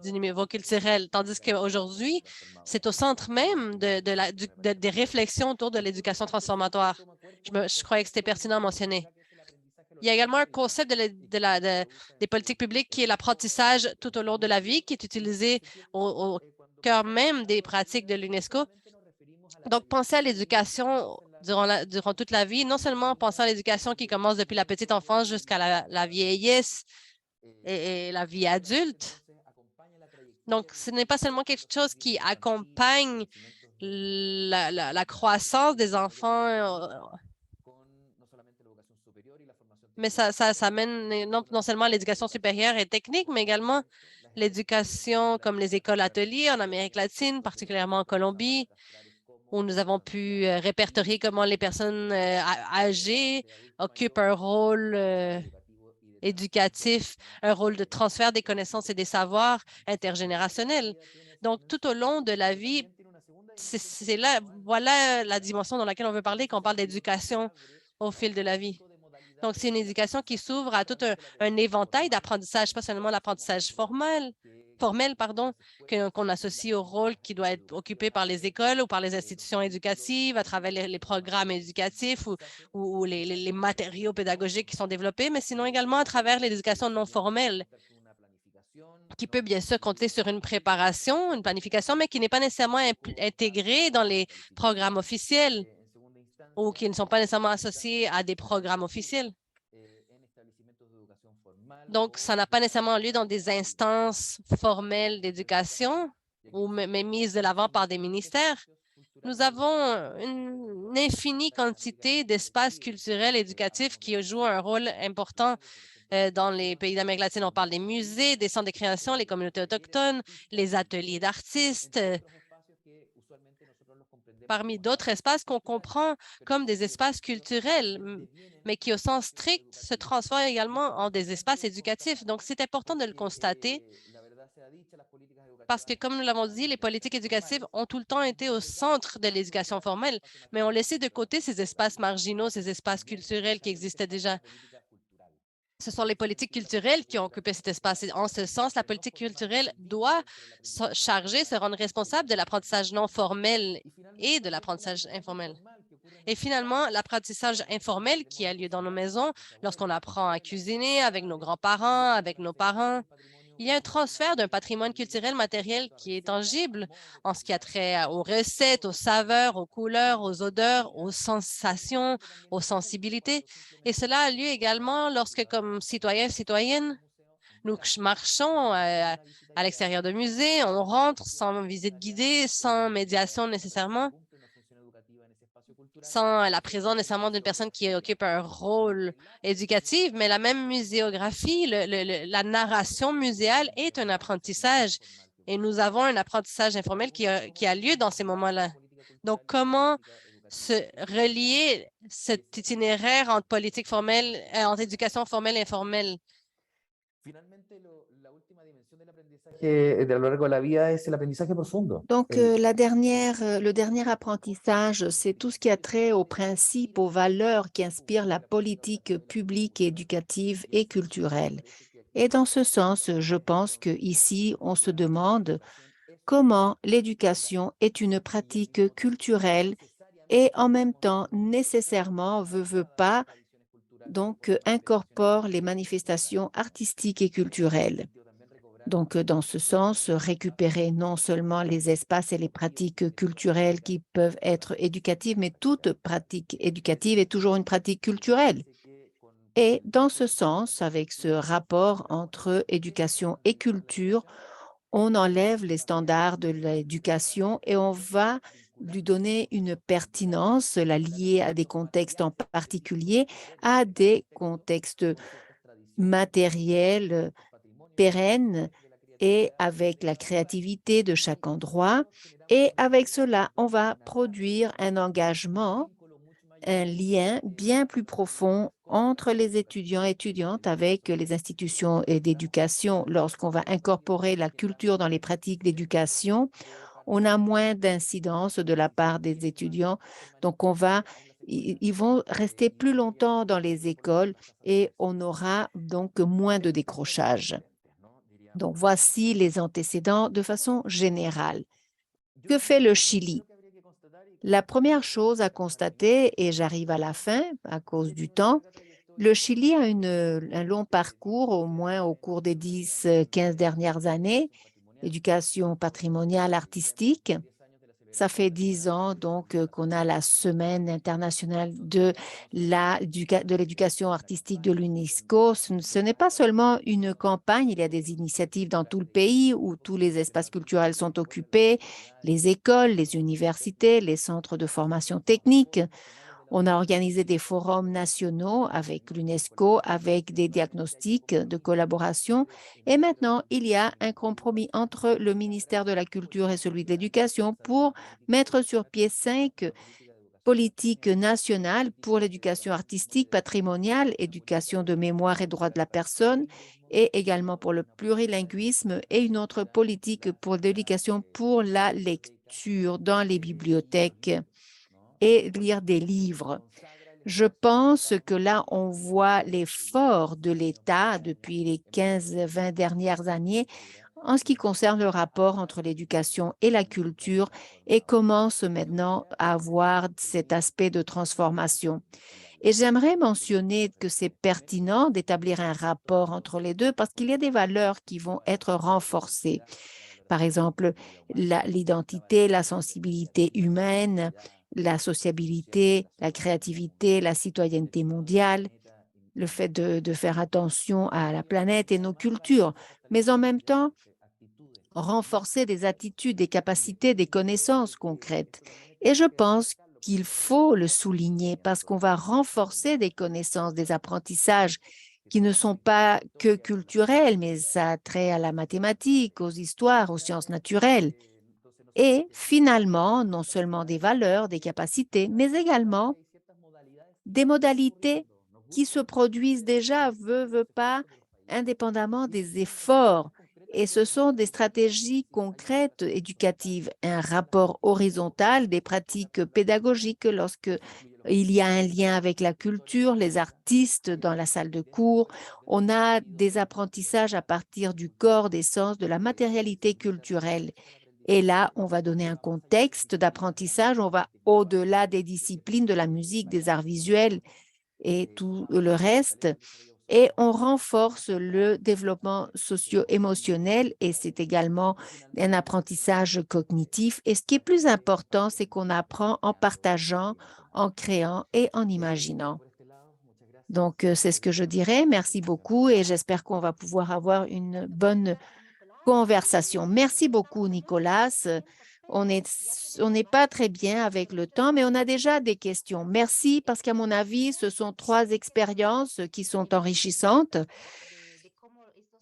du niveau culturel, tandis qu'aujourd'hui, c'est au centre même des réflexions autour de l'éducation transformatoire. Je croyais que c'était pertinent à mentionner. Il y a également un concept des politiques publiques qui est l'apprentissage tout au long de la vie, qui est utilisé au cœur même des pratiques de l'UNESCO. Donc, penser à l'éducation durant toute la vie, non seulement penser à l'éducation qui commence depuis la petite enfance jusqu'à la vieillesse et la vie adulte. Donc, ce n'est pas seulement quelque chose qui accompagne la croissance des enfants, mais ça mène non seulement à l'éducation supérieure et technique, mais également l'éducation comme les écoles ateliers en Amérique latine, particulièrement en Colombie, où nous avons pu répertorier comment les personnes âgées occupent un rôle éducatif, un rôle de transfert des connaissances et des savoirs intergénérationnels. Donc, tout au long de la vie, voilà la dimension dans laquelle on veut parler quand on parle d'éducation au fil de la vie. Donc, c'est une éducation qui s'ouvre à tout un éventail d'apprentissage, pas seulement l'apprentissage formel, qu'on associe au rôle qui doit être occupé par les écoles ou par les institutions éducatives à travers les programmes éducatifs ou les matériaux pédagogiques qui sont développés, mais sinon également à travers l'éducation non formelle, qui peut bien sûr compter sur une préparation, une planification, mais qui n'est pas nécessairement intégrée dans les programmes officiels ou qui ne sont pas nécessairement associés à des programmes officiels. Donc, ça n'a pas nécessairement lieu dans des instances formelles d'éducation ou même mises de l'avant par des ministères. Nous avons une infinie quantité d'espaces culturels éducatifs qui jouent un rôle important dans les pays d'Amérique latine. On parle des musées, des centres de création, les communautés autochtones, les ateliers d'artistes, parmi d'autres espaces qu'on comprend comme des espaces culturels, mais qui, au sens strict, se transforment également en des espaces éducatifs. Donc, c'est important de le constater parce que, comme nous l'avons dit, les politiques éducatives ont tout le temps été au centre de l'éducation formelle, mais ont laissé de côté ces espaces marginaux, ces espaces culturels qui existaient déjà. Ce sont les politiques culturelles qui ont occupé cet espace. Et en ce sens, la politique culturelle doit se rendre responsable de l'apprentissage non formel et de l'apprentissage informel. Et finalement, l'apprentissage informel qui a lieu dans nos maisons, lorsqu'on apprend à cuisiner avec nos grands-parents, avec nos parents. Il y a un transfert d'un patrimoine culturel matériel qui est tangible en ce qui a trait aux recettes, aux saveurs, aux couleurs, aux odeurs, aux sensations, aux sensibilités. Et cela a lieu également lorsque, comme citoyens, citoyennes, nous marchons à l'extérieur de musées, on rentre sans visite guidée, sans médiation nécessairement, sans la présence nécessairement d'une personne qui occupe un rôle éducatif, mais la même muséographie, la narration muséale est un apprentissage et nous avons un apprentissage informel qui a lieu dans ces moments-là. Donc, comment se relier cet itinéraire entre politique formelle, entre éducation formelle et informelle? Donc, le dernier apprentissage, c'est tout ce qui a trait aux principes, aux valeurs qui inspirent la politique publique, éducative et culturelle. Et dans ce sens, je pense qu'ici, on se demande comment l'éducation est une pratique culturelle et en même temps, nécessairement, veut pas, donc incorpore les manifestations artistiques et culturelles. Donc, dans ce sens, récupérer non seulement les espaces et les pratiques culturelles qui peuvent être éducatives, mais toute pratique éducative est toujours une pratique culturelle. Et dans ce sens, avec ce rapport entre éducation et culture, on enlève les standards de l'éducation et on va lui donner une pertinence, la lier à des contextes en particulier, à des contextes matériels pérennes et avec la créativité de chaque endroit. Et avec cela, on va produire un engagement un lien bien plus profond entre les étudiants et étudiantes avec les institutions d'éducation. Lorsqu'on va incorporer la culture dans les pratiques d'éducation, on a moins d'incidence de la part des étudiants. Donc, ils vont rester plus longtemps dans les écoles et on aura donc moins de décrochage. Donc, voici les antécédents de façon générale. Que fait le Chili? La première chose à constater, et j'arrive à la fin à cause du temps, le Chili a un long parcours, au moins au cours des 10-15 dernières années, éducation patrimoniale artistique. Ça fait 10 ans donc qu'on a la Semaine internationale de l'éducation artistique de l'UNESCO. Ce n'est pas seulement une campagne, il y a des initiatives dans tout le pays où tous les espaces culturels sont occupés, les écoles, les universités, les centres de formation technique. On a organisé des forums nationaux avec l'UNESCO, avec des diagnostics de collaboration. Et maintenant, il y a un compromis entre le ministère de la Culture et celui de l'Éducation pour mettre sur pied 5 politiques nationales pour l'éducation artistique, patrimoniale, éducation de mémoire et droits de la personne, et également pour le plurilinguisme et une autre politique pour l'éducation pour la lecture dans les bibliothèques et lire des livres. Je pense que là, on voit l'effort de l'État depuis les 15-20 dernières années en ce qui concerne le rapport entre l'éducation et la culture et commence maintenant à avoir cet aspect de transformation. Et j'aimerais mentionner que c'est pertinent d'établir un rapport entre les deux parce qu'il y a des valeurs qui vont être renforcées. Par exemple, l'identité, la sensibilité humaine, la sociabilité, la créativité, la citoyenneté mondiale, le fait de faire attention à la planète et nos cultures, mais en même temps, renforcer des attitudes, des capacités, des connaissances concrètes. Et je pense qu'il faut le souligner parce qu'on va renforcer des connaissances, des apprentissages qui ne sont pas que culturels, mais ça a trait à la mathématique, aux histoires, aux sciences naturelles. Et finalement, non seulement des valeurs, des capacités, mais également des modalités qui se produisent déjà, veut pas, indépendamment des efforts. Et ce sont des stratégies concrètes éducatives, un rapport horizontal des pratiques pédagogiques lorsque il y a un lien avec la culture, les artistes dans la salle de cours. On a des apprentissages à partir du corps, des sens, de la matérialité culturelle. Et là, on va donner un contexte d'apprentissage, on va au-delà des disciplines de la musique, des arts visuels et tout le reste. Et on renforce le développement socio-émotionnel et c'est également un apprentissage cognitif. Et ce qui est plus important, c'est qu'on apprend en partageant, en créant et en imaginant. Donc, c'est ce que je dirais. Merci beaucoup et j'espère qu'on va pouvoir avoir une bonne conversation. Merci beaucoup, Nicolas. On n'est pas très bien avec le temps, mais on a déjà des questions. Merci parce qu'à mon avis, ce sont 3 expériences qui sont enrichissantes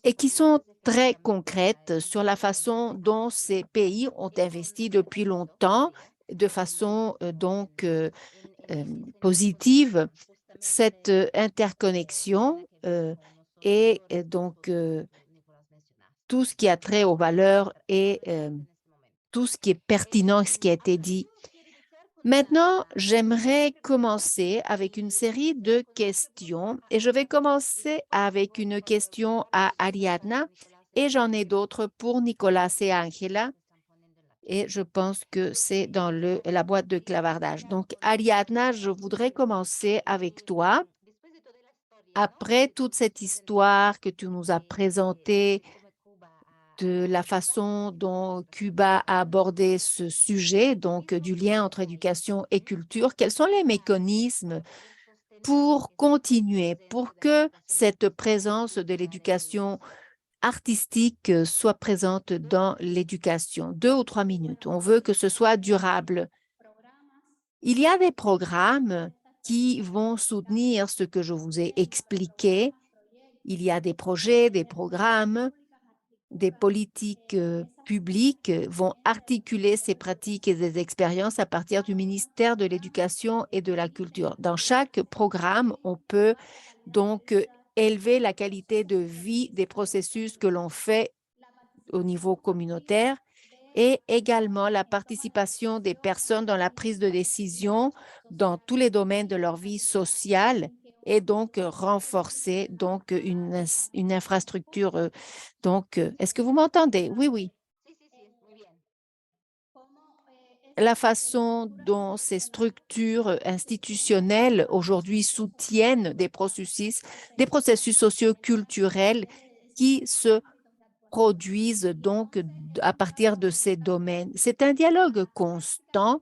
et qui sont très concrètes sur la façon dont ces pays ont investi depuis longtemps de façon positive cette interconnexion et donc tout ce qui a trait aux valeurs et tout ce qui est pertinent, ce qui a été dit. Maintenant, j'aimerais commencer avec une série de questions et je vais commencer avec une question à Ariadna et j'en ai d'autres pour Nicolas et Angela et je pense que c'est dans la boîte de clavardage. Donc, Ariadna, je voudrais commencer avec toi. Après toute cette histoire que tu nous as présentée, de la façon dont Cuba a abordé ce sujet, donc du lien entre éducation et culture, quels sont les mécanismes pour continuer, pour que cette présence de l'éducation artistique soit présente dans l'éducation? 2 ou 3 minutes. On veut que ce soit durable. Il y a des programmes qui vont soutenir ce que je vous ai expliqué. Il y a des projets, des programmes des politiques publiques vont articuler ces pratiques et ces expériences à partir du ministère de l'Éducation et de la Culture. Dans chaque programme, on peut donc élever la qualité de vie des processus que l'on fait au niveau communautaire et également la participation des personnes dans la prise de décision dans tous les domaines de leur vie sociale et donc renforcer donc une infrastructure. Est-ce que vous m'entendez? Oui, oui. La façon dont ces structures institutionnelles aujourd'hui soutiennent des processus socio-culturels qui se produisent donc à partir de ces domaines. C'est un dialogue constant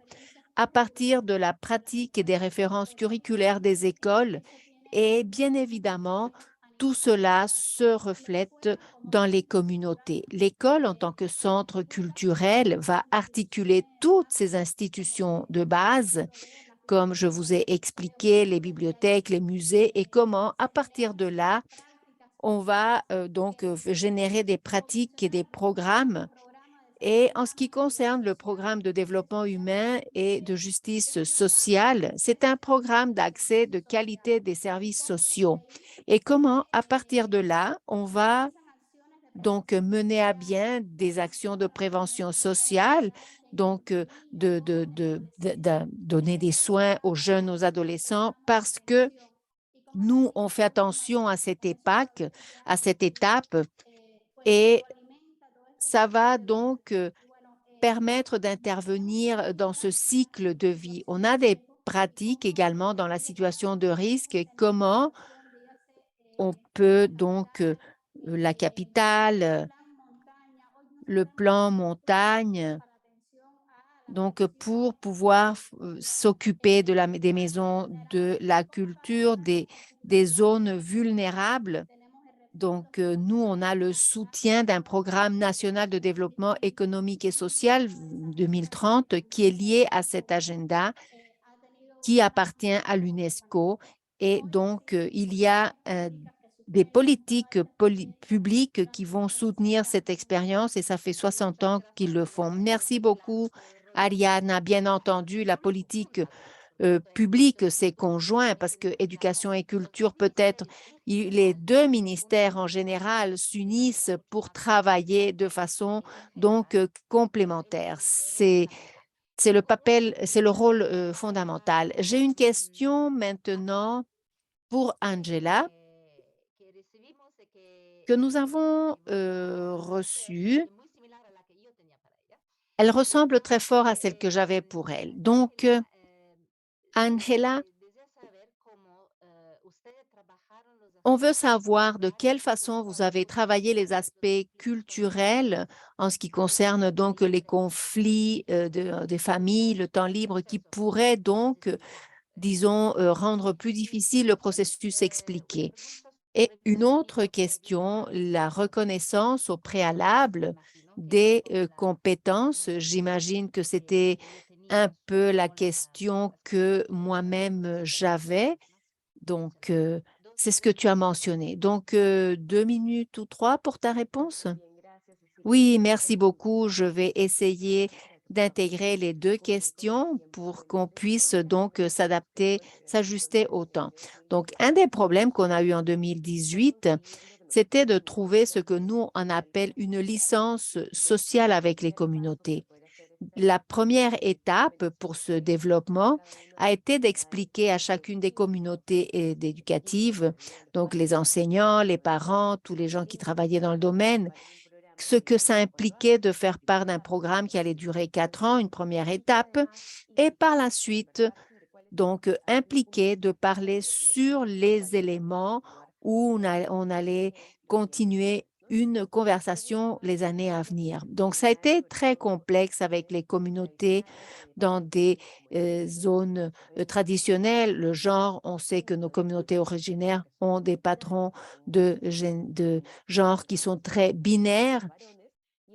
à partir de la pratique et des références curriculaires des écoles et bien évidemment, tout cela se reflète dans les communautés. L'école, en tant que centre culturel, va articuler toutes ces institutions de base, comme je vous ai expliqué, les bibliothèques, les musées, et comment, à partir de là, on va donc générer des pratiques et des programmes. Et en ce qui concerne le programme de développement humain et de justice sociale, c'est un programme d'accès de qualité des services sociaux. Et comment, à partir de là, on va donc mener à bien des actions de prévention sociale, donc donner des soins aux jeunes, aux adolescents, parce que nous, on fait attention à cette époque, à cette étape, et ça va donc permettre d'intervenir dans ce cycle de vie. On a des pratiques également dans la situation de risque et comment on peut donc, la capitale, le plan montagne, donc pour pouvoir s'occuper des maisons de la culture, des zones vulnérables. Donc, nous, on a le soutien d'un programme national de développement économique et social 2030 qui est lié à cet agenda qui appartient à l'UNESCO. Et donc, il y a des politiques publiques qui vont soutenir cette expérience et ça fait 60 ans qu'ils le font. Merci beaucoup, Ariane. Bien entendu, la politique public, c'est conjoint parce que éducation et culture, peut-être, les deux ministères en général s'unissent pour travailler de façon donc complémentaire. C'est le rôle fondamental. J'ai une question maintenant pour Angela que nous avons reçue. Elle ressemble très fort à celle que j'avais pour elle. Donc, Angela, on veut savoir de quelle façon vous avez travaillé les aspects culturels en ce qui concerne donc les conflits des familles, le temps libre qui pourrait donc, disons, rendre plus difficile le processus expliqué. Et une autre question, la reconnaissance au préalable des compétences. J'imagine que c'était un peu la question que moi-même j'avais. Donc, c'est ce que tu as mentionné. Donc, 2 minutes ou 3 pour ta réponse? Oui, merci beaucoup. Je vais essayer d'intégrer les 2 questions pour qu'on puisse donc s'adapter, s'ajuster au temps. Donc, un des problèmes qu'on a eu en 2018, c'était de trouver ce que nous, on appelle une licence sociale avec les communautés. La première étape pour ce développement a été d'expliquer à chacune des communautés éducatives, donc les enseignants, les parents, tous les gens qui travaillaient dans le domaine, ce que ça impliquait de faire part d'un programme qui allait durer 4 ans, une première étape, et par la suite, donc, impliquer de parler sur les éléments où on allait continuer une conversation les années à venir. Donc, ça a été très complexe avec les communautés dans des zones traditionnelles. Le genre, on sait que nos communautés originaires ont des patrons de genre qui sont très binaires,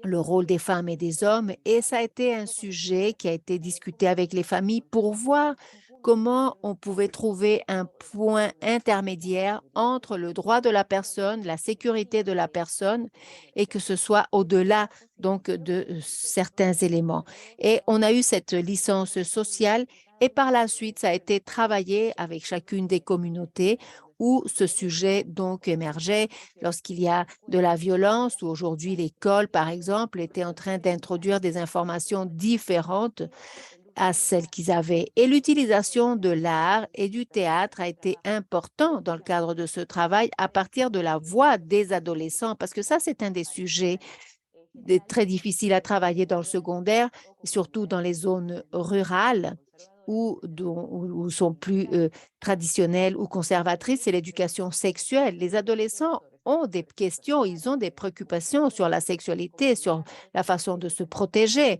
le rôle des femmes et des hommes, et ça a été un sujet qui a été discuté avec les familles pour voir comment on pouvait trouver un point intermédiaire entre le droit de la personne, la sécurité de la personne, et que ce soit au-delà donc de certains éléments. Et on a eu cette licence sociale et par la suite, ça a été travaillé avec chacune des communautés où ce sujet donc émergeait lorsqu'il y a de la violence, où aujourd'hui l'école, par exemple, était en train d'introduire des informations différentes à celles qu'ils avaient. Et l'utilisation de l'art et du théâtre a été important dans le cadre de ce travail à partir de la voix des adolescents, parce que ça, c'est un des sujets très difficiles à travailler dans le secondaire, surtout dans les zones rurales où sont plus traditionnelles ou conservatrices, c'est l'éducation sexuelle. Les adolescents ont des questions, ils ont des préoccupations sur la sexualité, sur la façon de se protéger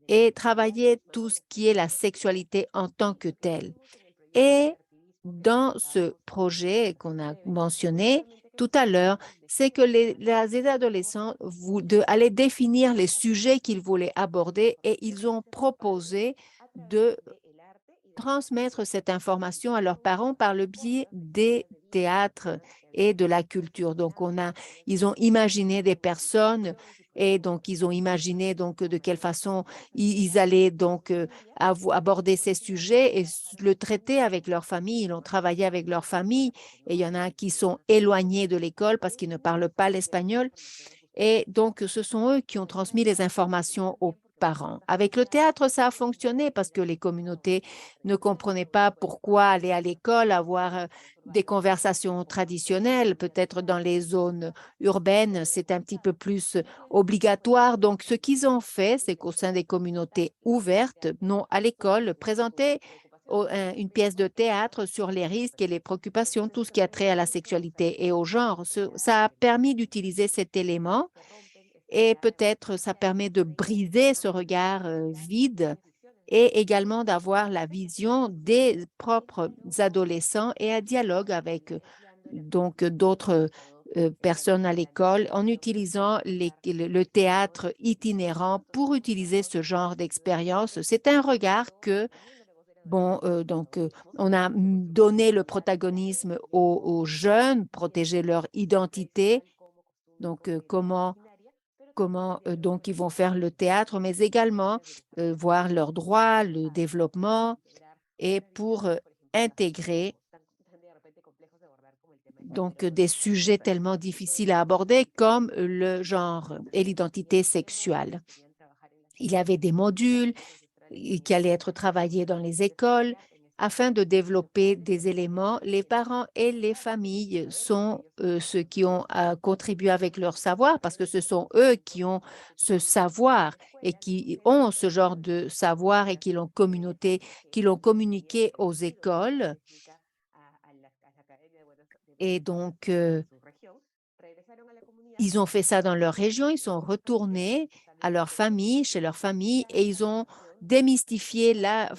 et travailler tout ce qui est la sexualité en tant que telle. Et dans ce projet qu'on a mentionné tout à l'heure, c'est que les adolescents allaient définir les sujets qu'ils voulaient aborder et ils ont proposé de transmettre cette information à leurs parents par le biais des théâtres et de la culture. Donc, ils ont imaginé des personnes et donc, ils ont imaginé donc de quelle façon ils allaient donc aborder ces sujets et le traiter avec leur famille. Ils ont travaillé avec leur famille et il y en a qui sont éloignés de l'école parce qu'ils ne parlent pas l'espagnol. Et donc, ce sont eux qui ont transmis les informations aux parents. Avec le théâtre, ça a fonctionné parce que les communautés ne comprenaient pas pourquoi aller à l'école, avoir des conversations traditionnelles. Peut-être dans les zones urbaines, c'est un petit peu plus obligatoire. Donc, ce qu'ils ont fait, c'est qu'au sein des communautés ouvertes, non à l'école, présentaient une pièce de théâtre sur les risques et les préoccupations, tout ce qui a trait à la sexualité et au genre. Ça a permis d'utiliser cet élément et peut-être ça permet de briser ce regard vide et également d'avoir la vision des propres adolescents et un dialogue avec donc d'autres personnes à l'école en utilisant le théâtre itinérant pour utiliser ce genre d'expérience. C'est un regard que on a donné le protagonisme aux jeunes, protéger leur identité. Donc, comment donc ils vont faire le théâtre, mais également voir leurs droits, le développement et pour intégrer donc des sujets tellement difficiles à aborder comme le genre et l'identité sexuelle. Il y avait des modules qui allaient être travaillés dans les écoles afin de développer des éléments. Les parents et les familles sont ceux qui ont contribué avec leur savoir parce que ce sont eux qui ont ce savoir et qui ont ce genre de savoir et qui l'ont communiqué aux écoles. Et donc, ils ont fait ça dans leur région, ils sont retournés à leur famille, chez leur famille, et ils ont démystifié la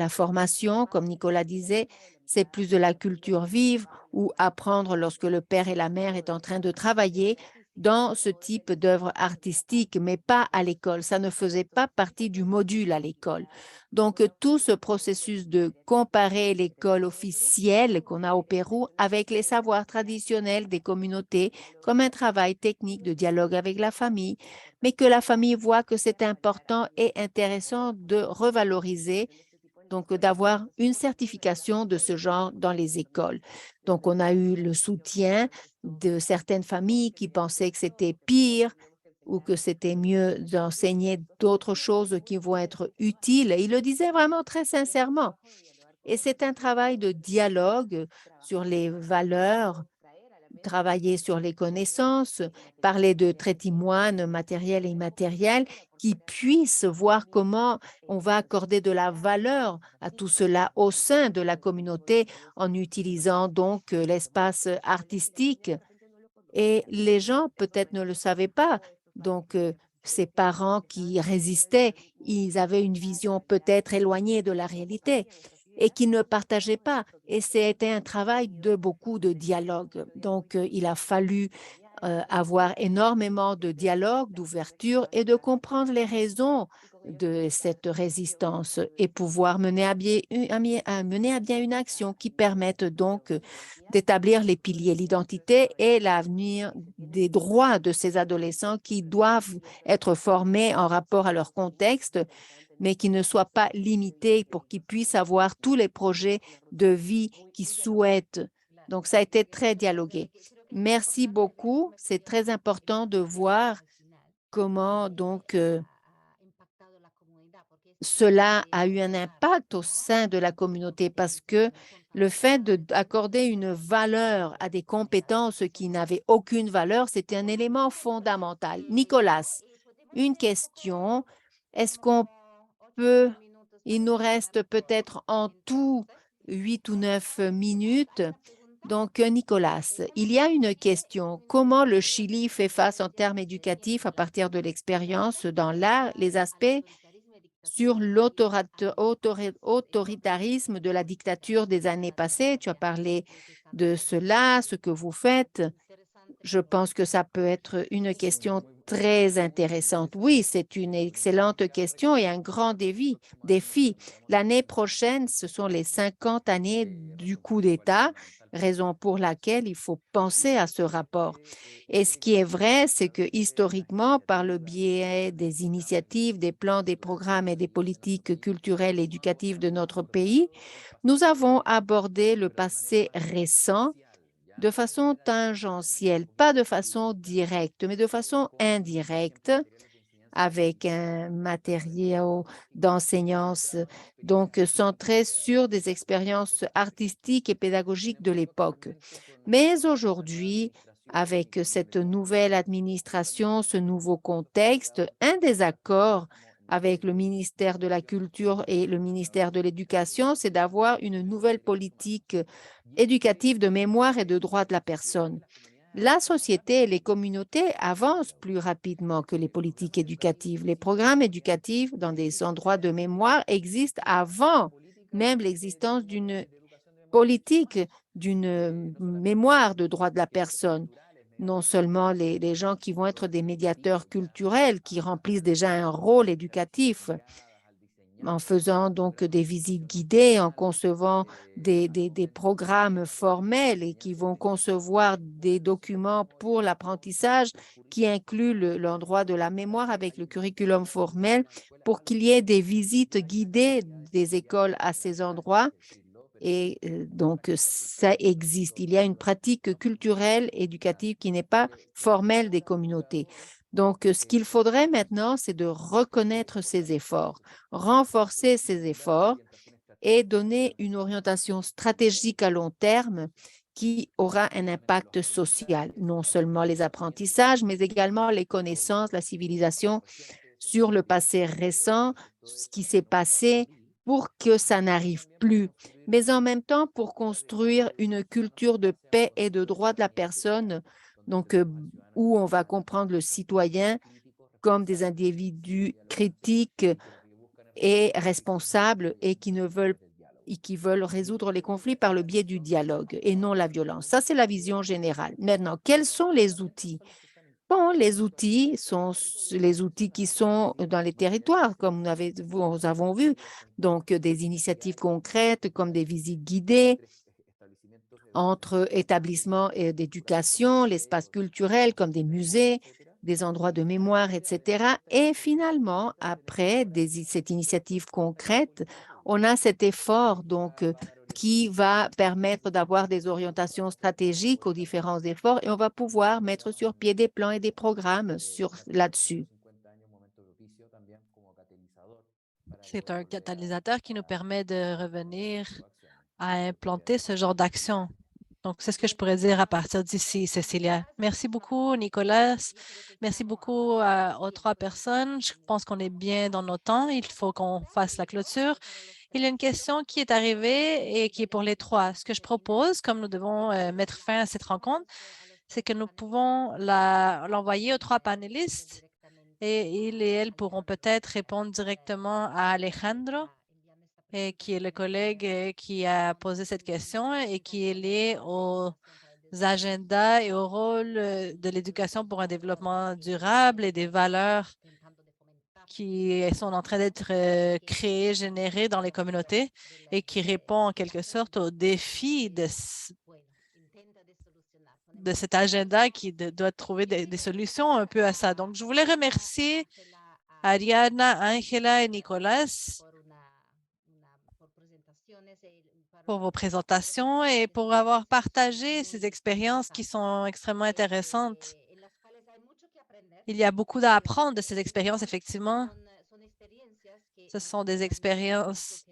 formation, comme Nicolas disait, c'est plus de la culture vive ou apprendre lorsque le père et la mère est en train de travailler dans ce type d'œuvre artistique, mais pas à l'école. Ça ne faisait pas partie du module à l'école. Donc, tout ce processus de comparer l'école officielle qu'on a au Pérou avec les savoirs traditionnels des communautés comme un travail technique de dialogue avec la famille, mais que la famille voit que c'est important et intéressant de revaloriser, donc d'avoir une certification de ce genre dans les écoles. Donc, on a eu le soutien de certaines familles qui pensaient que c'était pire ou que c'était mieux d'enseigner d'autres choses qui vont être utiles. Ils le disaient vraiment très sincèrement. Et c'est un travail de dialogue sur les valeurs, travailler sur les connaissances, parler de témoins matériels et immatériels qui puissent voir comment on va accorder de la valeur à tout cela au sein de la communauté en utilisant donc l'espace artistique. Et les gens peut-être ne le savaient pas. Donc, ces parents qui résistaient, ils avaient une vision peut-être éloignée de la réalité et qui ne partageaient pas. Et c'était un travail de beaucoup de dialogue. Donc, il a fallu avoir énormément de dialogue, d'ouverture et de comprendre les raisons de cette résistance et pouvoir mener à bien une action qui permette donc d'établir les piliers, l'identité et l'avenir des droits de ces adolescents qui doivent être formés en rapport à leur contexte, mais qui ne soient pas limités pour qu'ils puissent avoir tous les projets de vie qu'ils souhaitent. Donc, ça a été très dialogué. Merci beaucoup. C'est très important de voir comment donc cela a eu un impact au sein de la communauté parce que le fait d'accorder une valeur à des compétences qui n'avaient aucune valeur, c'était un élément fondamental. Nicolas, une question. Est-ce qu'on peut, il nous reste peut-être en tout 8 ou 9 minutes. Donc, Nicolas, il y a une question. Comment le Chili fait face en termes éducatifs à partir de l'expérience dans l'art, les aspects sur l'autoritarisme de la dictature des années passées? Tu as parlé de cela, ce que vous faites. Je pense que ça peut être une question très intéressante. Oui, c'est une excellente question et un grand défi. L'année prochaine, ce sont les 50 années du coup d'État, raison pour laquelle il faut penser à ce rapport. Et ce qui est vrai, c'est que historiquement, par le biais des initiatives, des plans, des programmes et des politiques culturelles et éducatives de notre pays, nous avons abordé le passé récent de façon tangentielle, pas de façon directe, mais de façon indirecte, avec un matériau d'enseignance donc centré sur des expériences artistiques et pédagogiques de l'époque. Mais aujourd'hui, avec cette nouvelle administration, ce nouveau contexte, un des accords avec le ministère de la Culture et le ministère de l'Éducation, c'est d'avoir une nouvelle politique éducative de mémoire et de droits de la personne. La société et les communautés avancent plus rapidement que les politiques éducatives. Les programmes éducatifs dans des endroits de mémoire existent avant même l'existence d'une politique, d'une mémoire de droits de la personne. Non seulement les gens qui vont être des médiateurs culturels, qui remplissent déjà un rôle éducatif, en faisant donc des visites guidées, en concevant des programmes formels et qui vont concevoir des documents pour l'apprentissage qui incluent l'endroit de la mémoire avec le curriculum formel pour qu'il y ait des visites guidées des écoles à ces endroits. Et donc, ça existe. Il y a une pratique culturelle, éducative qui n'est pas formelle des communautés. Donc, ce qu'il faudrait maintenant, c'est de reconnaître ces efforts, renforcer ces efforts et donner une orientation stratégique à long terme qui aura un impact social, non seulement les apprentissages, mais également les connaissances, la civilisation sur le passé récent, ce qui s'est passé pour que ça n'arrive plus, mais en même temps pour construire une culture de paix et de droits de la personne, donc où on va comprendre le citoyen comme des individus critiques et responsables et qui veulent résoudre les conflits par le biais du dialogue et non la violence. Ça, c'est la vision générale. Maintenant, quels sont les outils? Bon, les outils sont les outils qui sont dans les territoires, comme nous avons vu. Donc, des initiatives concrètes comme des visites guidées entre établissements d'éducation, l'espace culturel comme des musées, des endroits de mémoire, etc. Et finalement, après cette initiative concrète, on a cet effort donc qui va permettre d'avoir des orientations stratégiques aux différents efforts et on va pouvoir mettre sur pied des plans et des programmes là-dessus. C'est un catalyseur qui nous permet de revenir à implanter ce genre d'action. Donc, c'est ce que je pourrais dire à partir d'ici, Cécilia. Merci beaucoup, Nicolas. Merci beaucoup aux 3 personnes. Je pense qu'on est bien dans nos temps. Il faut qu'on fasse la clôture. Il y a une question qui est arrivée et qui est pour les 3. Ce que je propose, comme nous devons mettre fin à cette rencontre, c'est que nous pouvons l'envoyer aux 3 panélistes et ils et elles pourront peut-être répondre directement à Alejandro, qui est le collègue qui a posé cette question et qui est lié aux agendas et au rôle de l'éducation pour un développement durable et des valeurs qui sont en train d'être créés, générés dans les communautés et qui répond en quelque sorte aux défis de cet agenda qui doit trouver des solutions un peu à ça. Donc, je voulais remercier Ariana, Angela et Nicolas pour vos présentations et pour avoir partagé ces expériences qui sont extrêmement intéressantes. Il y a beaucoup à apprendre de ces expériences, effectivement. Ce sont des expériences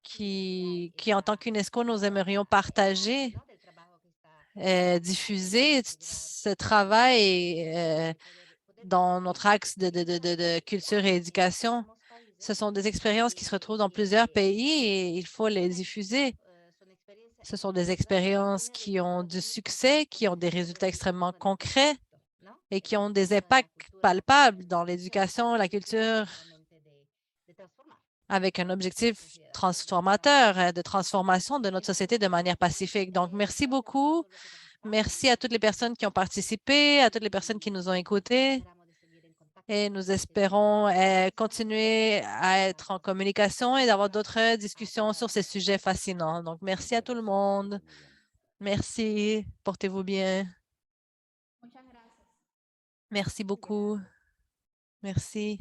qui en tant qu'UNESCO, nous aimerions partager, diffuser ce travail dans notre axe de culture et éducation. Ce sont des expériences qui se retrouvent dans plusieurs pays et il faut les diffuser. Ce sont des expériences qui ont du succès, qui ont des résultats extrêmement concrets et qui ont des impacts palpables dans l'éducation, la culture, avec un objectif transformateur, de transformation de notre société de manière pacifique. Donc, merci beaucoup. Merci à toutes les personnes qui ont participé, à toutes les personnes qui nous ont écoutés. Et nous espérons continuer à être en communication et d'avoir d'autres discussions sur ces sujets fascinants. Donc, merci à tout le monde. Merci. Portez-vous bien. Merci beaucoup. Merci.